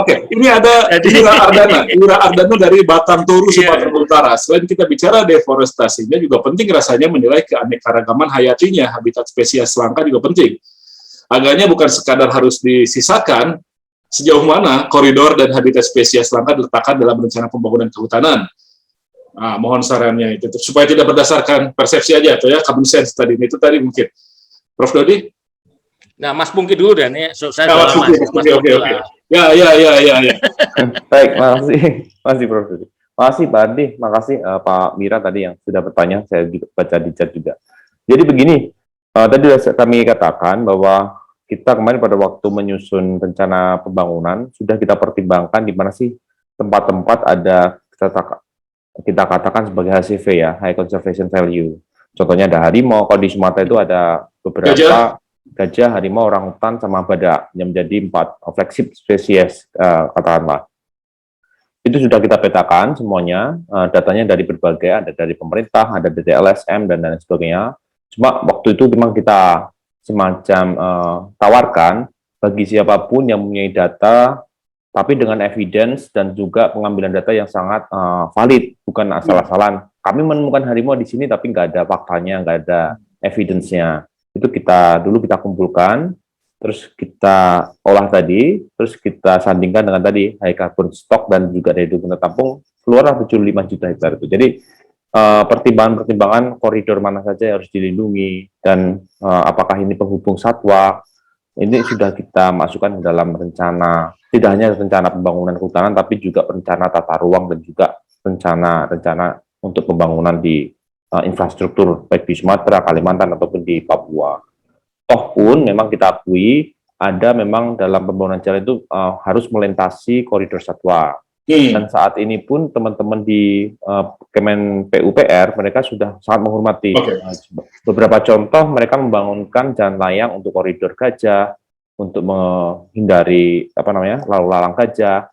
Oke, ini ada Ira Ardana dari Batang Toru, Sumatera Utara. Selain kita bicara deforestasinya, juga penting rasanya menilai keanekaragaman hayatinya, habitat spesies langka juga penting. Agaknya bukan sekadar harus disisakan, sejauh mana koridor dan habitat spesies langka diletakkan dalam rencana pembangunan kehutanan. Nah, mohon sarannya itu, supaya tidak berdasarkan persepsi aja, atau ya common sense tadi, itu tadi mungkin. Prof. Dodi? Nah, Mas Pungki dulu dan ini saya Oke. Ya. Baik, makasih Prof. Dodi. Makasih Pak Andi, makasih Pak Mira tadi yang sudah bertanya, saya juga baca di chat juga. Jadi begini, tadi kami katakan bahwa kita kemarin pada waktu menyusun rencana pembangunan sudah kita pertimbangkan di mana sih tempat-tempat ada kita katakan sebagai HCV ya, High Conservation Value. Contohnya ada harimau, kalau di Sumatera itu ada beberapa gajah, harimau, orangutan, sama badak yang menjadi 4 flagship spesies katakanlah. Itu sudah kita petakan semuanya, datanya dari berbagai, ada dari pemerintah, ada dari LSM dan lain sebagainya. Cuma waktu itu memang kita semacam tawarkan bagi siapapun yang mempunyai data, tapi dengan evidence dan juga pengambilan data yang sangat valid, bukan asal-asalan. Kami menemukan harimau di sini, tapi nggak ada faktanya, nggak ada evidence-nya. Itu kita kumpulkan, terus kita olah tadi, terus kita sandingkan dengan tadi high carbon stock dan juga dari dokumen tampung, keluarlah 75 juta hektar itu. Jadi pertimbangan koridor mana saja yang harus dilindungi dan apakah ini penghubung satwa, ini sudah kita masukkan ke dalam rencana, tidak hanya rencana pembangunan kehutanan, tapi juga rencana tata ruang dan juga rencana untuk pembangunan di infrastruktur baik di Sumatera, Kalimantan ataupun di Papua. Toh pun memang kita akui ada memang dalam pembangunan jalan itu harus melintasi koridor satwa. Dan saat ini pun teman-teman di Kemen PUPR mereka sudah sangat menghormati. Beberapa contoh mereka membangunkan jalan layang untuk koridor gajah, untuk menghindari lalu lalang gajah,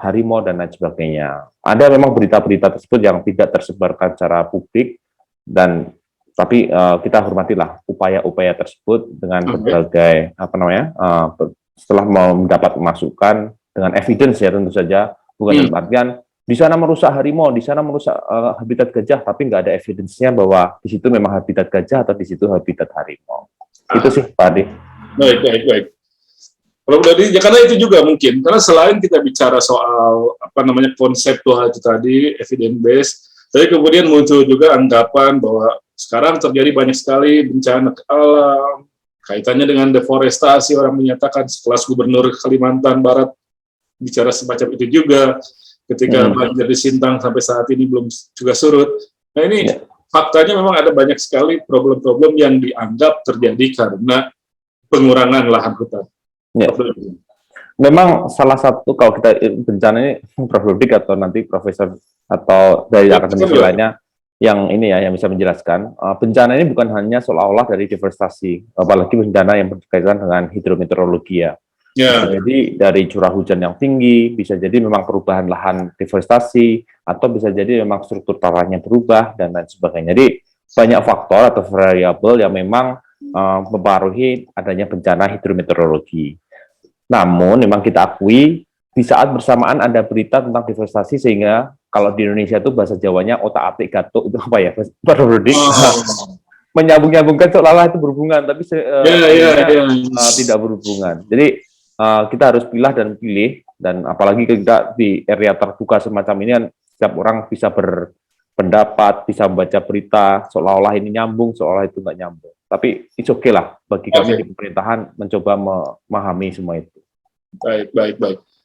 harimau dan lain sebagainya. Ada memang berita-berita tersebut yang tidak tersebarkan secara publik tapi kita hormatilah upaya-upaya tersebut dengan berbagai setelah mendapat masukan dengan evidence ya tentu saja, bukan dalam artian di sana merusak harimau, di sana merusak habitat gajah, tapi nggak ada evidence-nya bahwa di situ memang habitat gajah atau di situ habitat harimau. Itu sih Pak Adi. Baik. Ya, karena itu juga mungkin, karena selain kita bicara soal konseptual itu tadi, evidence based, tapi kemudian muncul juga anggapan bahwa sekarang terjadi banyak sekali bencana alam, kaitannya dengan deforestasi, orang menyatakan sekelas Gubernur Kalimantan Barat bicara semacam itu juga, ketika banjir di Sintang sampai saat ini belum juga surut. Nah ini faktanya memang ada banyak sekali problem-problem yang dianggap terjadi karena pengurangan lahan hutan. Ya. Memang salah satu kalau kita bencana ini Prof. Ludik atau nanti Profesor atau dari akademisi lainnya yang ini ya yang bisa menjelaskan, bencana ini bukan hanya seolah-olah dari deforestasi, apalagi bencana yang berkaitan dengan hidrometeorologi ya. Bisa jadi dari curah hujan yang tinggi, bisa jadi memang perubahan lahan deforestasi, atau bisa jadi memang struktur tanahnya berubah dan lain sebagainya. Jadi banyak faktor atau variabel yang memang mempengaruhi adanya bencana hidrometeorologi. Namun memang kita akui di saat bersamaan ada berita tentang deforestasi, sehingga kalau di Indonesia itu bahasa Jawanya otak-atik gatuk itu apa ya, Pak Rodik? Menyambung-nyambungkan seolah-olah itu berhubungan, tapi tidak berhubungan. Jadi kita harus pilih, dan apalagi kita di area terbuka semacam ini kan setiap orang bisa berpendapat, bisa membaca berita seolah-olah ini nyambung, seolah-olah itu nggak nyambung. Tapi it's okay lah bagi kami di pemerintahan mencoba memahami semua itu. Baik.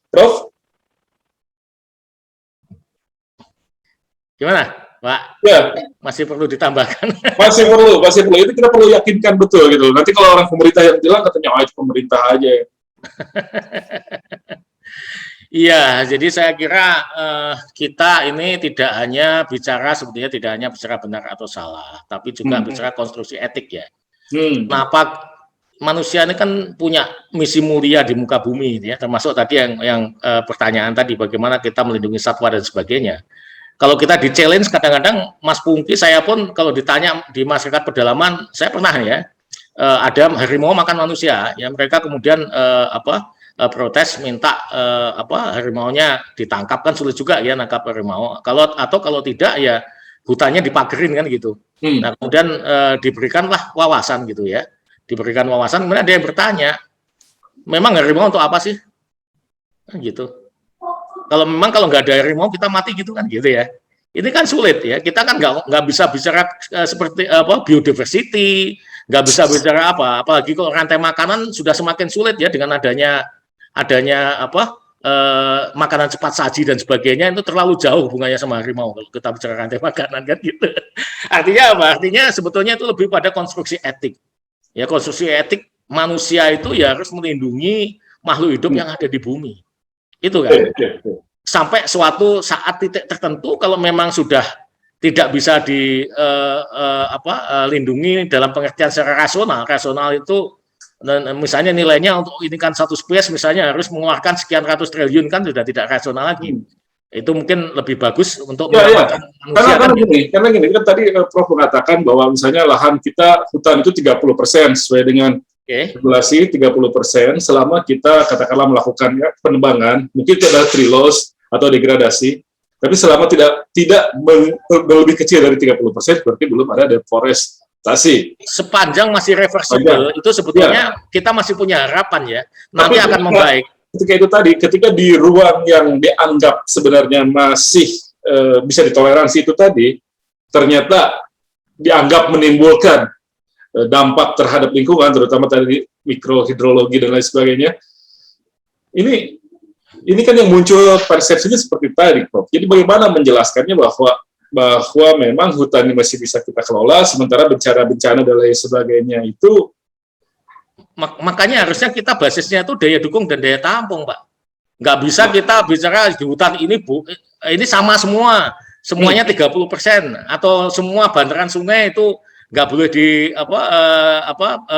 Prof? Gimana, Pak? Ya. Masih perlu ditambahkan? Masih perlu. Itu kita perlu yakinkan betul gitu. Nanti kalau orang pemerintah yang bilang katanya itu pemerintah aja. Iya, jadi saya kira kita ini tidak hanya bicara sebetulnya tidak hanya bicara benar atau salah, tapi juga bicara konstruksi etik ya. Kenapa manusia ini kan punya misi mulia di muka bumi ya, termasuk tadi yang pertanyaan tadi bagaimana kita melindungi satwa dan sebagainya. Kalau kita di challenge kadang-kadang Mas Pungki, saya pun kalau ditanya di masyarakat pedalaman, saya pernah ya ada harimau makan manusia, ya mereka kemudian protes minta harimaunya ditangkap, kan sulit juga ya nangkap harimau. Kalau tidak ya hutannya dipagerin kan gitu. Nah kemudian diberikanlah wawasan gitu ya, diberikan wawasan. Kemudian ada yang bertanya, memang harimau untuk apa sih? Kan gitu. Kalau nggak ada harimau kita mati gitu kan gitu ya. Ini kan sulit ya. Kita kan nggak bisa bicara seperti biodiversity, nggak bisa bicara apalagi kalau rantai makanan sudah semakin sulit ya dengan adanya makanan cepat saji dan sebagainya, itu terlalu jauh hubungannya sama harimau kalau kita bicara rantai makanan kan gitu. Artinya apa? Artinya sebetulnya itu lebih pada konstruksi etik. Ya konstruksi etik manusia itu ya harus melindungi makhluk hidup yang ada di bumi. Itu kan. Sampai suatu saat titik tertentu kalau memang sudah tidak bisa dilindungi dalam pengertian secara rasional itu misalnya nilainya untuk ini kan satu spesies misalnya harus mengeluarkan sekian ratus triliun kan sudah tidak rasional lagi. Itu mungkin lebih bagus untuk menyelamatkan manusia. Karena gini kan tadi Prof mengatakan bahwa misalnya lahan kita hutan itu 30% sesuai dengan regulasi 30% selama kita katakanlah melakukan penebangan, mungkin itu adalah tree loss atau degradasi, tapi selama tidak lebih kecil dari 30% berarti belum ada deforestasi. Sepanjang masih reversible itu sebetulnya kita masih punya harapan ya, nanti akan membaik. Ketika di ruang yang dianggap sebenarnya masih bisa ditoleransi itu tadi, ternyata dianggap menimbulkan dampak terhadap lingkungan, terutama tadi mikrohidrologi dan lain sebagainya. Ini kan yang muncul persepsinya seperti tadi, Prof. Jadi bagaimana menjelaskannya bahwa memang hutan ini masih bisa kita kelola, sementara bencana dan lain sebagainya itu makanya harusnya kita basisnya itu daya dukung dan daya tampung, Pak. Nggak bisa kita bicara di hutan ini, Bu, ini sama semua, semuanya 30%, atau semua bantaran sungai itu nggak boleh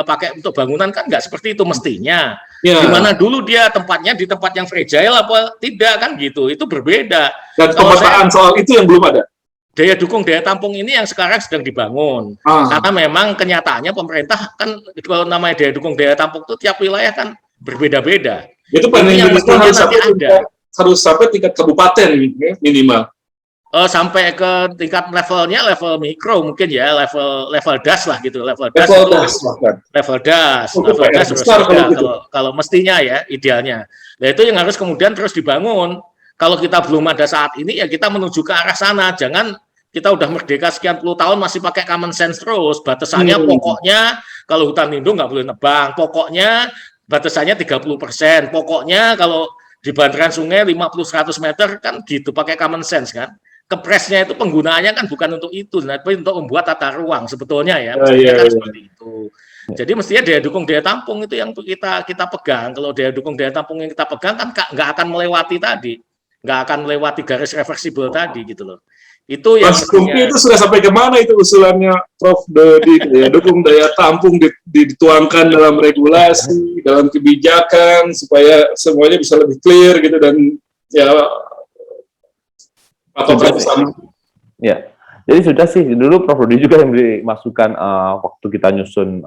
pakai untuk bangunan, kan nggak seperti itu mestinya. Ya. Dimana dulu dia tempatnya di tempat yang fragile apa tidak, kan gitu, itu berbeda. Dan pemetaan soal itu yang belum ada. Daya dukung daya tampung ini yang sekarang sedang dibangun, karena memang kenyataannya pemerintah kan kalau namanya daya dukung daya tampung itu tiap wilayah kan berbeda-beda. Itu yang harus sampai tingkat kabupaten minimal. Sampai ke tingkat levelnya level mikro mungkin ya, level das lah gitu, level das kalau mestinya ya, idealnya. Nah itu yang harus kemudian terus dibangun. Kalau kita belum ada saat ini, ya kita menuju ke arah sana. Jangan kita udah merdeka sekian puluh tahun masih pakai common sense terus. Batasannya pokoknya kalau hutan lindung nggak boleh nebang. Pokoknya batasannya 30%. Pokoknya kalau di bantaran sungai 50-100 meter kan gitu, pakai common sense kan. Kepresnya itu penggunaannya kan bukan untuk itu, tapi untuk membuat tata ruang sebetulnya ya. Mestinya kan seperti itu. Jadi mestinya daya dukung daya tampung itu yang kita pegang. Kalau daya dukung daya tampung yang kita pegang kan nggak akan melewati tadi. Nggak akan melewati garis reversibel tadi gitu loh. Itu yang itu sudah sampai kemana itu usulannya Prof Dodi, ya dukung daya tampung dituangkan dalam regulasi, dalam kebijakan supaya semuanya bisa lebih clear gitu, dan ya atau bersama. Ya, jadi sudah sih dulu Prof Dodi juga yang dimasukkan waktu kita nyusun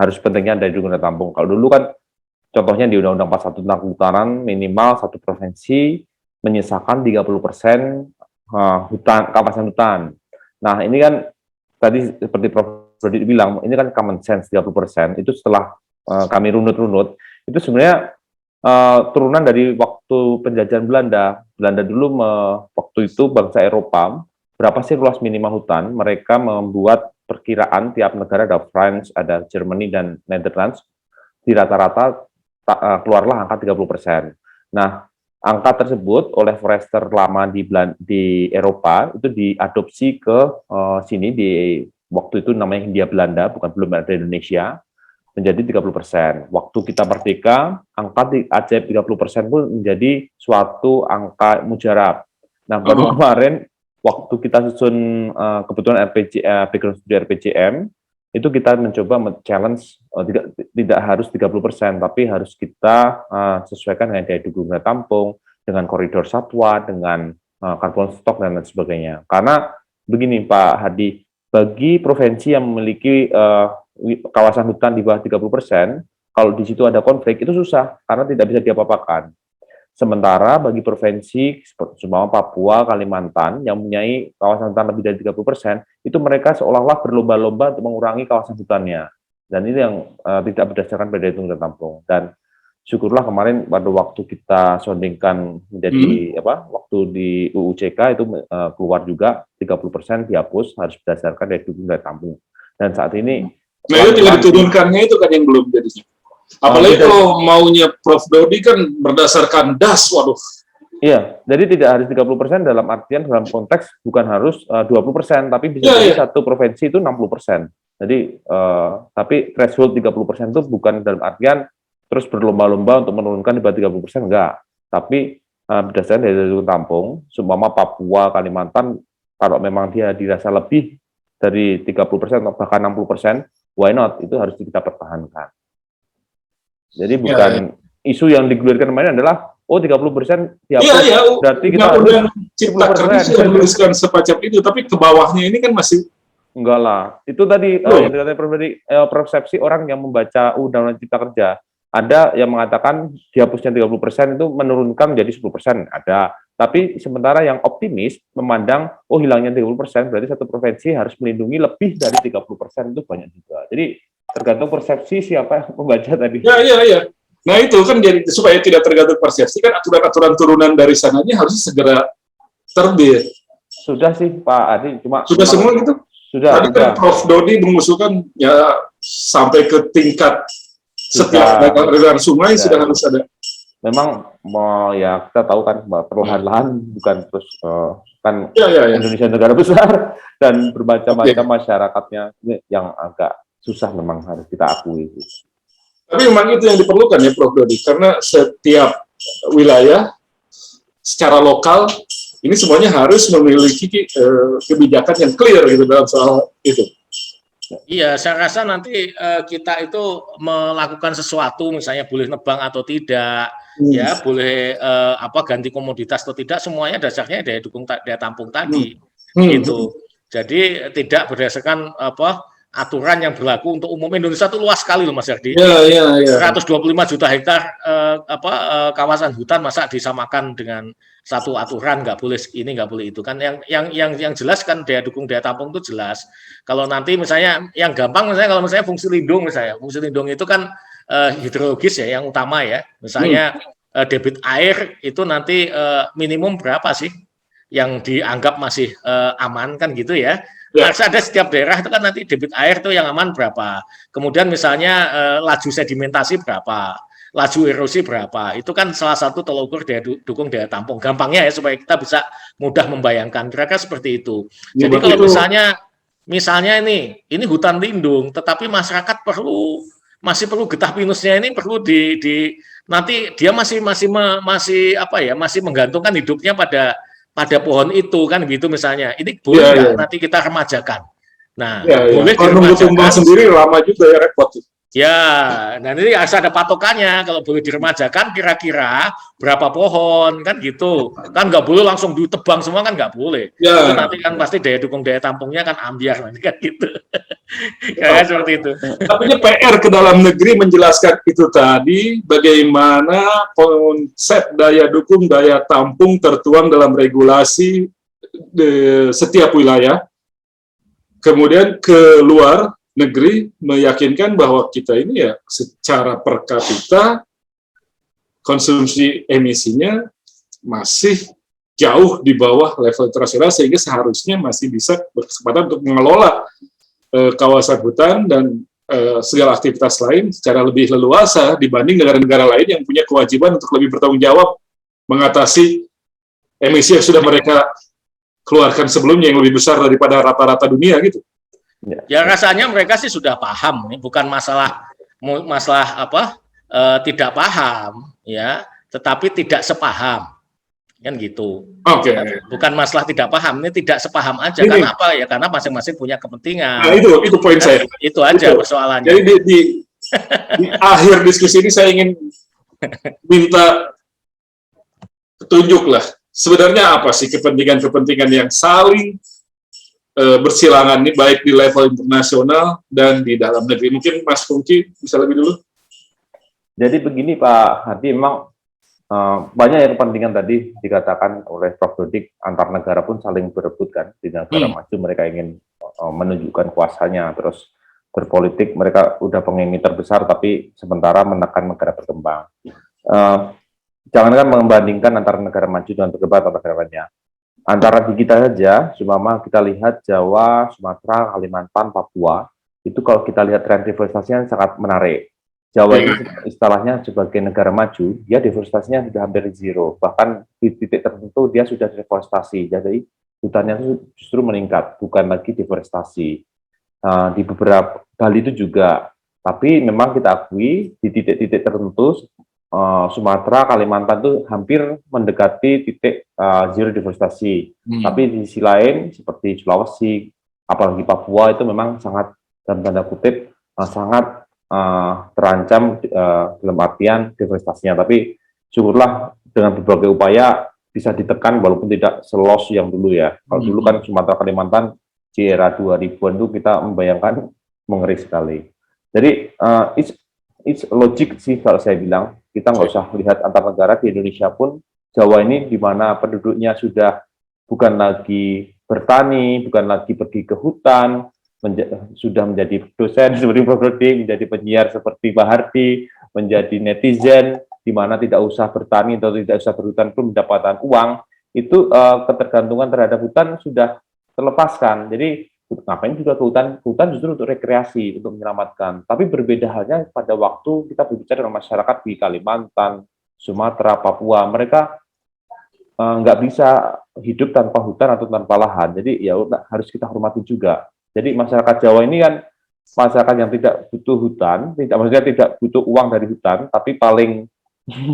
harus pentingnya daya dukung daya tampung. Kalau dulu kan contohnya di Undang-Undang 41 tentang kehutanan minimal satu provinsi menyisakan 30% hutan, kawasan hutan. Nah, ini kan tadi seperti Prof Dodi bilang, ini kan common sense 30%. Itu setelah kami runut-runut, itu sebenarnya turunan dari waktu penjajahan Belanda. Belanda dulu waktu itu bangsa Eropa, berapa sih luas minimal hutan? Mereka membuat perkiraan tiap negara, ada France, ada Germany dan Netherlands, di rata-rata keluarlah angka 30%. Nah, angka tersebut oleh forester lama di Eropa itu diadopsi ke sini di waktu itu namanya Hindia Belanda, belum ada Indonesia, menjadi 30%. Waktu kita merdeka, angka ajaib 30% pun menjadi suatu angka mujarab. Nah, baru kemarin waktu kita susun kebetulan background studi RPJM, itu kita mencoba challenge tidak harus 30%, tapi harus kita sesuaikan dengan daya dukung daya tampung, dengan koridor satwa, dengan karbon stok dan lain sebagainya. Karena begini Pak Hadi, bagi provinsi yang memiliki kawasan hutan di bawah 30%, kalau di situ ada konflik itu susah karena tidak bisa diapa-apakan. Sementara bagi provinsi seperti Papua, Kalimantan yang mempunyai kawasan hutan lebih dari 30%, itu mereka seolah-olah berlomba-lomba untuk mengurangi kawasan hutannya. Dan ini yang tidak berdasarkan daya dukung daya tampung. Dan syukurlah kemarin pada waktu kita sondingkan menjadi waktu di UUCK itu keluar juga 30% dihapus harus berdasarkan daya dukung daya tampung. Dan saat ini itu tinggal diturunkannya itu kan yang belum jadinya. Apalagi kalau maunya Prof Dodi kan berdasarkan DAS, waduh. Iya, jadi tidak harus 30% dalam artian dalam konteks bukan harus 20%, tapi bisa jadi satu provinsi itu 60%. Jadi tapi threshold 30% itu bukan dalam artian terus berlomba-lomba untuk menurunkan di bawah 30%, enggak. Tapi berdasarkan dari daya tampung, seumpama Papua, Kalimantan, kalau memang dia dirasa lebih dari 30% atau bahkan 60%, why not? Itu harus kita pertahankan. Jadi bukan isu yang digulirkan kemarin adalah 30% dihapus, berarti kita udah Cipta Kerja sudah menuliskan semacam itu, tapi ke bawahnya ini kan masih enggak lah. Itu tadi yang dikatakan persepsi orang yang membaca Undang-Undang Cipta Kerja. Ada yang mengatakan dihapusnya 30% itu menurunkan menjadi 10%, ada. Tapi sementara yang optimis memandang hilangnya 30% berarti satu provinsi harus melindungi lebih dari 30%, itu banyak juga. Jadi tergantung persepsi siapa yang membaca tadi. Iya. Nah itu kan jadi supaya tidak tergantung persepsi kan aturan-aturan turunan dari sananya harus segera terbit. Sudah sih Pak Adi, sudah semua gitu. Sudah. Tadi kan Prof Dodi mengusulkan ya sampai ke tingkat setiap aliran sungai sudah harus ada. Memang ya kita tahu kan perlahan-lahan bukan terus kan Indonesia negara besar dan bermacam-macam masyarakatnya yang agak susah memang harus kita akui. Tapi memang itu yang diperlukan ya Prof. Dodi, karena setiap wilayah secara lokal ini semuanya harus memiliki kebijakan yang clear gitu dalam soal itu. Iya, saya rasa nanti kita itu melakukan sesuatu, misalnya boleh nebang atau tidak, ya boleh ganti komoditas atau tidak, semuanya dasarnya daya dukung daya tampung tadi, gitu. Jadi tidak berdasarkan aturan yang berlaku untuk umum. Indonesia itu luas sekali loh Mas Yardi. 125 juta hektar kawasan hutan, masa disamakan dengan satu aturan, nggak boleh ini nggak boleh itu kan. Yang jelas kan daya dukung daya tampung itu jelas. Kalau nanti misalnya yang gampang, misalnya kalau misalnya fungsi lindung itu kan hidrologis ya yang utama ya. Misalnya debit air itu nanti minimum berapa sih yang dianggap masih aman kan gitu ya. Harus ada setiap daerah itu kan nanti debit air itu yang aman berapa. Kemudian misalnya laju sedimentasi berapa, laju erosi berapa. Itu kan salah satu tolok ukur daya dukung daya tampung. Gampangnya ya supaya kita bisa mudah membayangkan. Kira-kira seperti itu. Jadi kalau misalnya ini hutan lindung, tetapi masyarakat masih perlu getah pinusnya ini perlu nanti dia masih menggantungkan hidupnya pada pohon itu kan gitu misalnya. Ini boleh nggak nanti kita remajakan? Nah, boleh diremajakan sendiri lama juga ya repot. Ya, nah ini harus ada patokannya. Kalau boleh diremajakan kira-kira berapa pohon kan gitu. Kan nggak boleh langsung ditebang semua kan nggak boleh. Itu nanti kan pasti daya dukung daya tampungnya kan ambiar nanti kan gitu. Kayak seperti itu. Tapi PR ke dalam negeri menjelaskan itu tadi, bagaimana konsep daya dukung daya tampung tertuang dalam regulasi setiap wilayah. Kemudian ke luar negeri meyakinkan bahwa kita ini ya secara per kapita konsumsi emisinya masih jauh di bawah level internasional, sehingga seharusnya masih bisa berkesempatan untuk mengelola kawasan hutan dan segala aktivitas lain secara lebih leluasa dibanding negara-negara lain yang punya kewajiban untuk lebih bertanggung jawab mengatasi emisi yang sudah mereka keluarkan sebelumnya yang lebih besar daripada rata-rata dunia gitu. Ya rasanya mereka sih sudah paham, ini bukan masalah tidak paham ya, tetapi tidak sepaham kan gitu. Bukan masalah tidak paham, ini tidak sepaham aja. Karena apa ya? Karena masing-masing punya kepentingan. Nah, itu poin saya. Itu aja persoalannya. Jadi di akhir diskusi ini saya ingin minta petunjuk lah. Sebenarnya apa sih kepentingan-kepentingan yang saling bersilangan ini baik di level internasional dan di dalam negeri. Mungkin Mas Pungki bisa lebih dulu. Jadi begini Pak Hadi, memang banyak yang kepentingan tadi dikatakan oleh Prof. Dodik, antar negara pun saling berebut kan. Di negara maju mereka ingin menunjukkan kuasanya, terus berpolitik mereka udah pengingin terbesar tapi sementara menekan negara berkembang. Jangankan membandingkan antara negara maju dan berkembang atau negara lainnya. Antara di kita saja, cuma kita lihat Jawa, Sumatera, Kalimantan, Papua, itu kalau kita lihat tren deforestasinya sangat menarik. Jawa ini istilahnya sebagai negara maju, dia deforestasinya sudah hampir zero, bahkan di titik tertentu dia sudah deforestasi, jadi hutannya justru meningkat, bukan lagi deforestasi. Di beberapa Bali itu juga, tapi memang kita akui di titik-titik tertentu, Sumatera, Kalimantan itu hampir mendekati titik zero deforestasi. Tapi di sisi lain seperti Sulawesi, apalagi Papua itu memang sangat dalam tanda kutip sangat terancam dalam artian deforestasinya. Tapi syukurlah dengan berbagai upaya bisa ditekan walaupun tidak selos yang dulu ya. Kalau dulu kan Sumatera, Kalimantan di era 2000-an itu kita membayangkan mengeri sekali. Jadi it's logic sih kalau saya bilang. Kita nggak usah lihat antar negara, di Indonesia pun Jawa ini di mana penduduknya sudah bukan lagi bertani, bukan lagi pergi ke hutan, sudah menjadi dosen seperti Prof. Dodik, menjadi penyiar seperti Pak Hardi, menjadi netizen di mana tidak usah bertani atau tidak usah berhutan pun mendapatkan uang, itu ketergantungan terhadap hutan sudah terlepaskan. Jadi ngapain juga ke hutan? Hutan justru untuk rekreasi, untuk menyelamatkan. Tapi berbeda halnya pada waktu kita berbicara dengan masyarakat di Kalimantan, Sumatera, Papua, mereka nggak bisa hidup tanpa hutan atau tanpa lahan. Jadi ya harus kita hormati juga. Jadi masyarakat Jawa ini kan masyarakat yang tidak butuh hutan, maksudnya tidak butuh uang dari hutan, tapi paling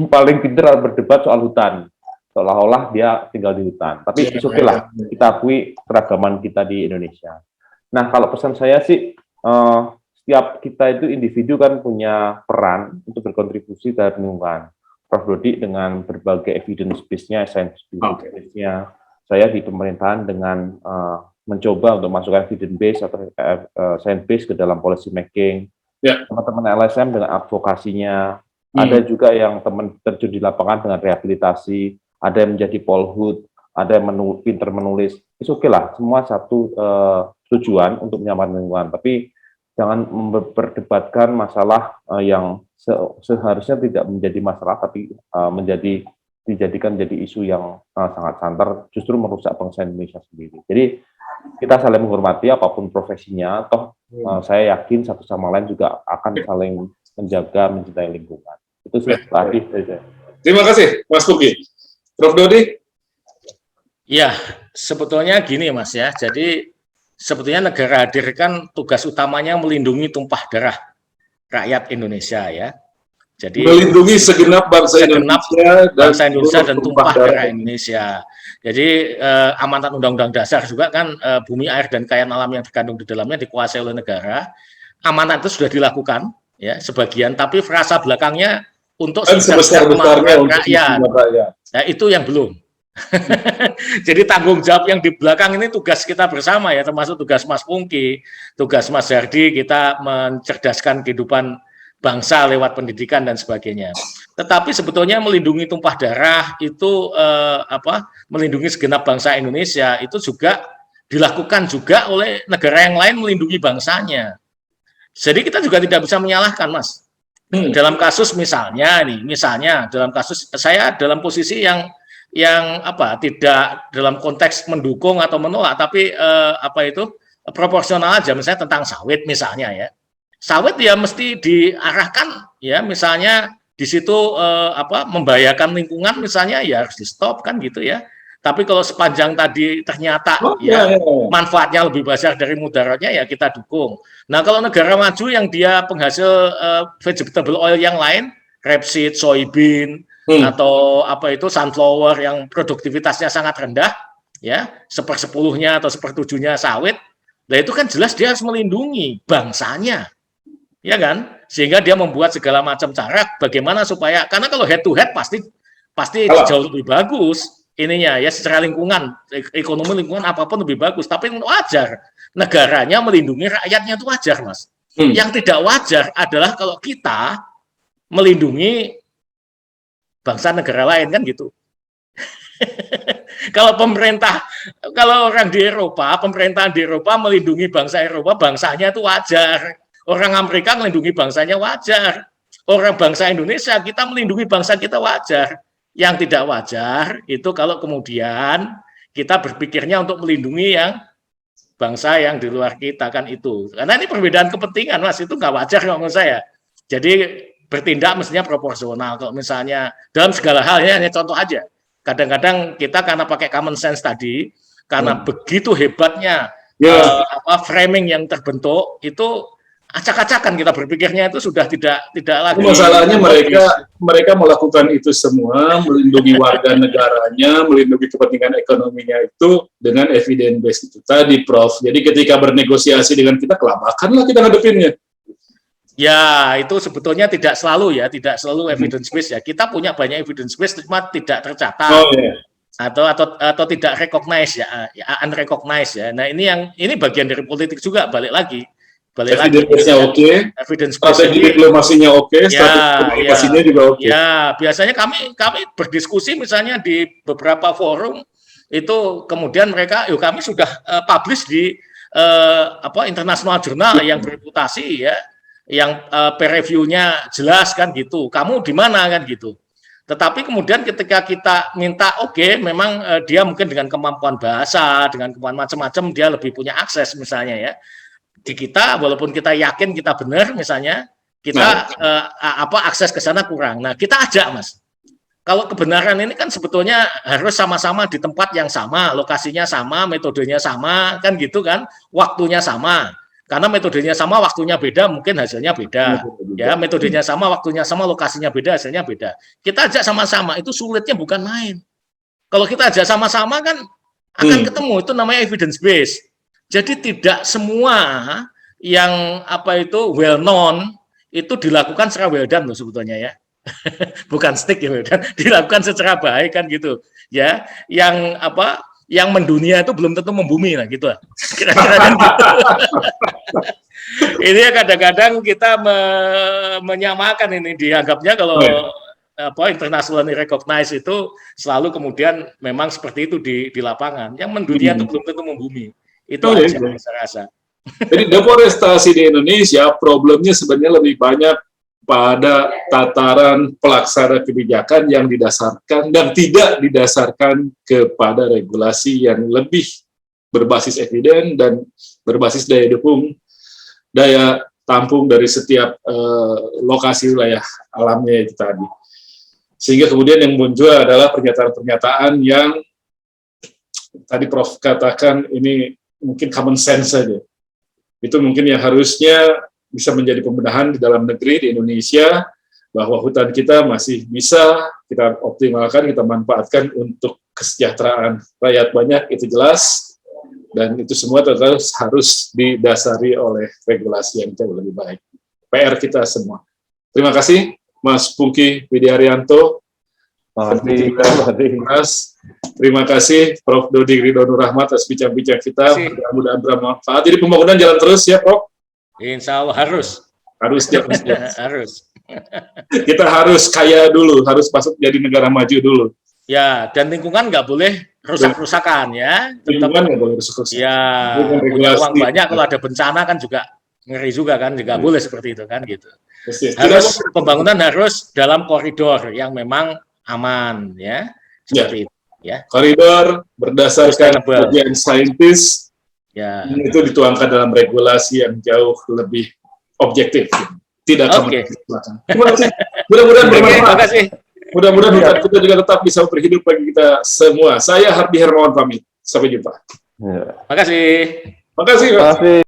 paling pintar berdebat soal hutan, seolah-olah dia tinggal di hutan. Tapi oke lah, kita akui keragaman kita di Indonesia. Nah, kalau pesan saya sih, setiap kita itu individu kan punya peran untuk berkontribusi terhadap lingkungan. Prof. Dodi dengan berbagai evidence base-nya, science base-nya, saya di pemerintahan dengan mencoba untuk masukkan evidence base atau science base ke dalam policy making. Teman-teman LSM dengan advokasinya, ada juga yang teman terjun di lapangan dengan rehabilitasi, ada yang menjadi polhut, ada yang pinter menulis. Itu oke lah, semua satu tujuan untuk menyelamatkan lingkungan. Tapi jangan memperdebatkan masalah yang seharusnya tidak menjadi masalah, tapi dijadikan menjadi isu yang sangat santer, justru merusak bangsa Indonesia sendiri. Jadi kita saling menghormati apapun profesinya, toh saya yakin satu sama lain juga akan saling menjaga, mencintai lingkungan. Itu tadi. Terima kasih, Mas Tugi. Prof. Dodi? Ya, sebetulnya gini Mas ya, jadi sebetulnya negara hadir kan tugas utamanya melindungi tumpah darah rakyat Indonesia ya. Jadi melindungi segenap bangsa Indonesia dan tumpah darah Indonesia. Jadi amanat Undang-Undang Dasar juga kan bumi, air dan kekayaan alam yang terkandung di dalamnya dikuasai oleh negara. Amanat itu sudah dilakukan ya sebagian, tapi frasa belakangnya untuk sebesar-besarnya rakyat. Nah, itu yang belum. Jadi tanggung jawab yang di belakang ini tugas kita bersama ya, termasuk tugas Mas Pungki, tugas Mas Hardi, kita mencerdaskan kehidupan bangsa lewat pendidikan dan sebagainya. Tetapi sebetulnya melindungi tumpah darah itu melindungi segenap bangsa Indonesia itu juga dilakukan juga oleh negara yang lain melindungi bangsanya. Jadi kita juga tidak bisa menyalahkan, Mas. Dalam kasus misalnya dalam kasus saya dalam posisi yang tidak dalam konteks mendukung atau menolak, tapi proporsional aja, misalnya tentang sawit misalnya ya. Sawit ya mesti diarahkan ya, misalnya di situ membahayakan lingkungan misalnya ya harus di stop kan gitu ya. Tapi kalau sepanjang tadi ternyata manfaatnya lebih besar dari mudaratnya ya kita dukung. Nah, kalau negara maju yang dia penghasil vegetable oil yang lain, rapeseed, soybean, atau sunflower yang produktivitasnya sangat rendah ya, 1/10-nya atau 1/7-nya sawit. Nah, itu kan jelas dia harus melindungi bangsanya. Ya kan? Sehingga dia membuat segala macam cara bagaimana supaya, karena kalau head to head pasti jauh lebih bagus ininya ya, secara lingkungan, ekonomi lingkungan apapun lebih bagus, tapi wajar negaranya melindungi rakyatnya itu wajar, Mas. Yang tidak wajar adalah kalau kita melindungi bangsa negara lain kan gitu. Kalau orang di Eropa, pemerintahan di Eropa melindungi bangsa Eropa, bangsanya itu wajar. Orang Amerika melindungi bangsanya wajar. Orang bangsa Indonesia, kita melindungi bangsa kita wajar. Yang tidak wajar itu kalau kemudian kita berpikirnya untuk melindungi yang bangsa yang di luar kita kan itu. Karena ini perbedaan kepentingan, Mas, itu nggak wajar kalau menurut saya. Jadi bertindak mestinya proporsional. Kalau misalnya dalam segala hal, ini hanya contoh aja. Kadang-kadang kita karena pakai common sense tadi, karena begitu hebatnya framing yang terbentuk, itu acak-acakan kita berpikirnya itu sudah tidak lagi. Masalahnya mereka melakukan itu semua, melindungi warga negaranya, melindungi kepentingan ekonominya itu dengan evidence based itu tadi, Prof. Jadi ketika bernegosiasi dengan kita, kelabakanlah kita ngadepinnya. Ya, itu sebetulnya tidak selalu evidence based ya. Kita punya banyak evidence based, cuma tidak tercatat. Atau tidak recognize ya, unrecognized ya. Nah, ini bagian dari politik juga, balik lagi. Evidence-nya oke, strategi diplomasinya oke, strategi komunikasinya juga oke. Ya, biasanya kami berdiskusi misalnya di beberapa forum itu, kemudian kami sudah publish di international journal yang bereputasi ya, yang peer review-nya jelas kan gitu. Kamu di mana kan gitu. Tetapi kemudian ketika kita minta memang dia mungkin dengan kemampuan bahasa, dengan kemampuan macam-macam dia lebih punya akses misalnya ya. Di kita walaupun kita yakin kita benar misalnya, kita akses ke sana kurang. Nah, kita ajak, Mas. Kalau kebenaran ini kan sebetulnya harus sama-sama di tempat yang sama, lokasinya sama, metodenya sama, kan gitu kan, waktunya sama. Karena metodenya sama, waktunya beda, mungkin hasilnya beda. Ya, metodenya sama, waktunya sama, lokasinya beda, hasilnya beda. Kita ajak sama-sama, itu sulitnya bukan main. Kalau kita ajak sama-sama kan akan ketemu, itu namanya evidence based. Jadi tidak semua yang well known itu dilakukan secara well done loh sebetulnya ya. Bukan stick ya, well done, dilakukan secara baik kan gitu. Ya, yang mendunia itu belum tentu membumi lah gitu. Kira-kira kan gitu. Ini ya kadang-kadang kita menyamakan ini, dianggapnya kalau internationally recognized itu selalu kemudian memang seperti itu di lapangan. Yang mendunia itu belum tentu membumi. Itu aja saya rasa. Jadi deforestasi di Indonesia problemnya sebenarnya lebih banyak pada tataran pelaksana kebijakan yang didasarkan dan tidak didasarkan kepada regulasi yang lebih berbasis eviden dan berbasis daya dukung, daya tampung dari setiap lokasi wilayah alamnya itu tadi. Sehingga kemudian yang muncul adalah pernyataan-pernyataan yang tadi Prof katakan ini mungkin common sense saja. Itu mungkin yang harusnya bisa menjadi pembenahan di dalam negeri, di Indonesia, bahwa hutan kita masih bisa kita optimalkan, kita manfaatkan untuk kesejahteraan rakyat banyak, itu jelas, dan itu semua tetap harus didasari oleh regulasi yang jauh lebih baik. PR kita semua. Terima kasih, Mas Pungki Widiaryanto. Terima kasih, Prof. Dodi Ridho Nur Rahmat atas bincang-bincang kita. Mudah-mudahan bermanfaat. Jadi pembangunan jalan terus ya, Prof? Insya Allah harus. Harus. Harus. Kita harus kaya dulu, harus masuk jadi negara maju dulu. Ya, dan lingkungan nggak boleh rusak-rusakan ya. Lingkungan nggak boleh rusak-rusakan. Ya, punya uang banyak, kalau ada bencana kan juga ngeri juga kan, juga boleh seperti itu kan gitu. Harus pembangunan harus dalam koridor yang memang aman ya, seperti itu ya. Koridor berdasarkan kajian saintis. Ya. Itu dituangkan dalam regulasi yang jauh lebih objektif, tidak Terima kasih. Mudah-mudahan bermanfaat. Mudah-mudahan hutan kita juga tetap bisa berhidup bagi kita semua. Saya Hardi Hermawan pamit. Sampai jumpa. Terima kasih. Terima kasih.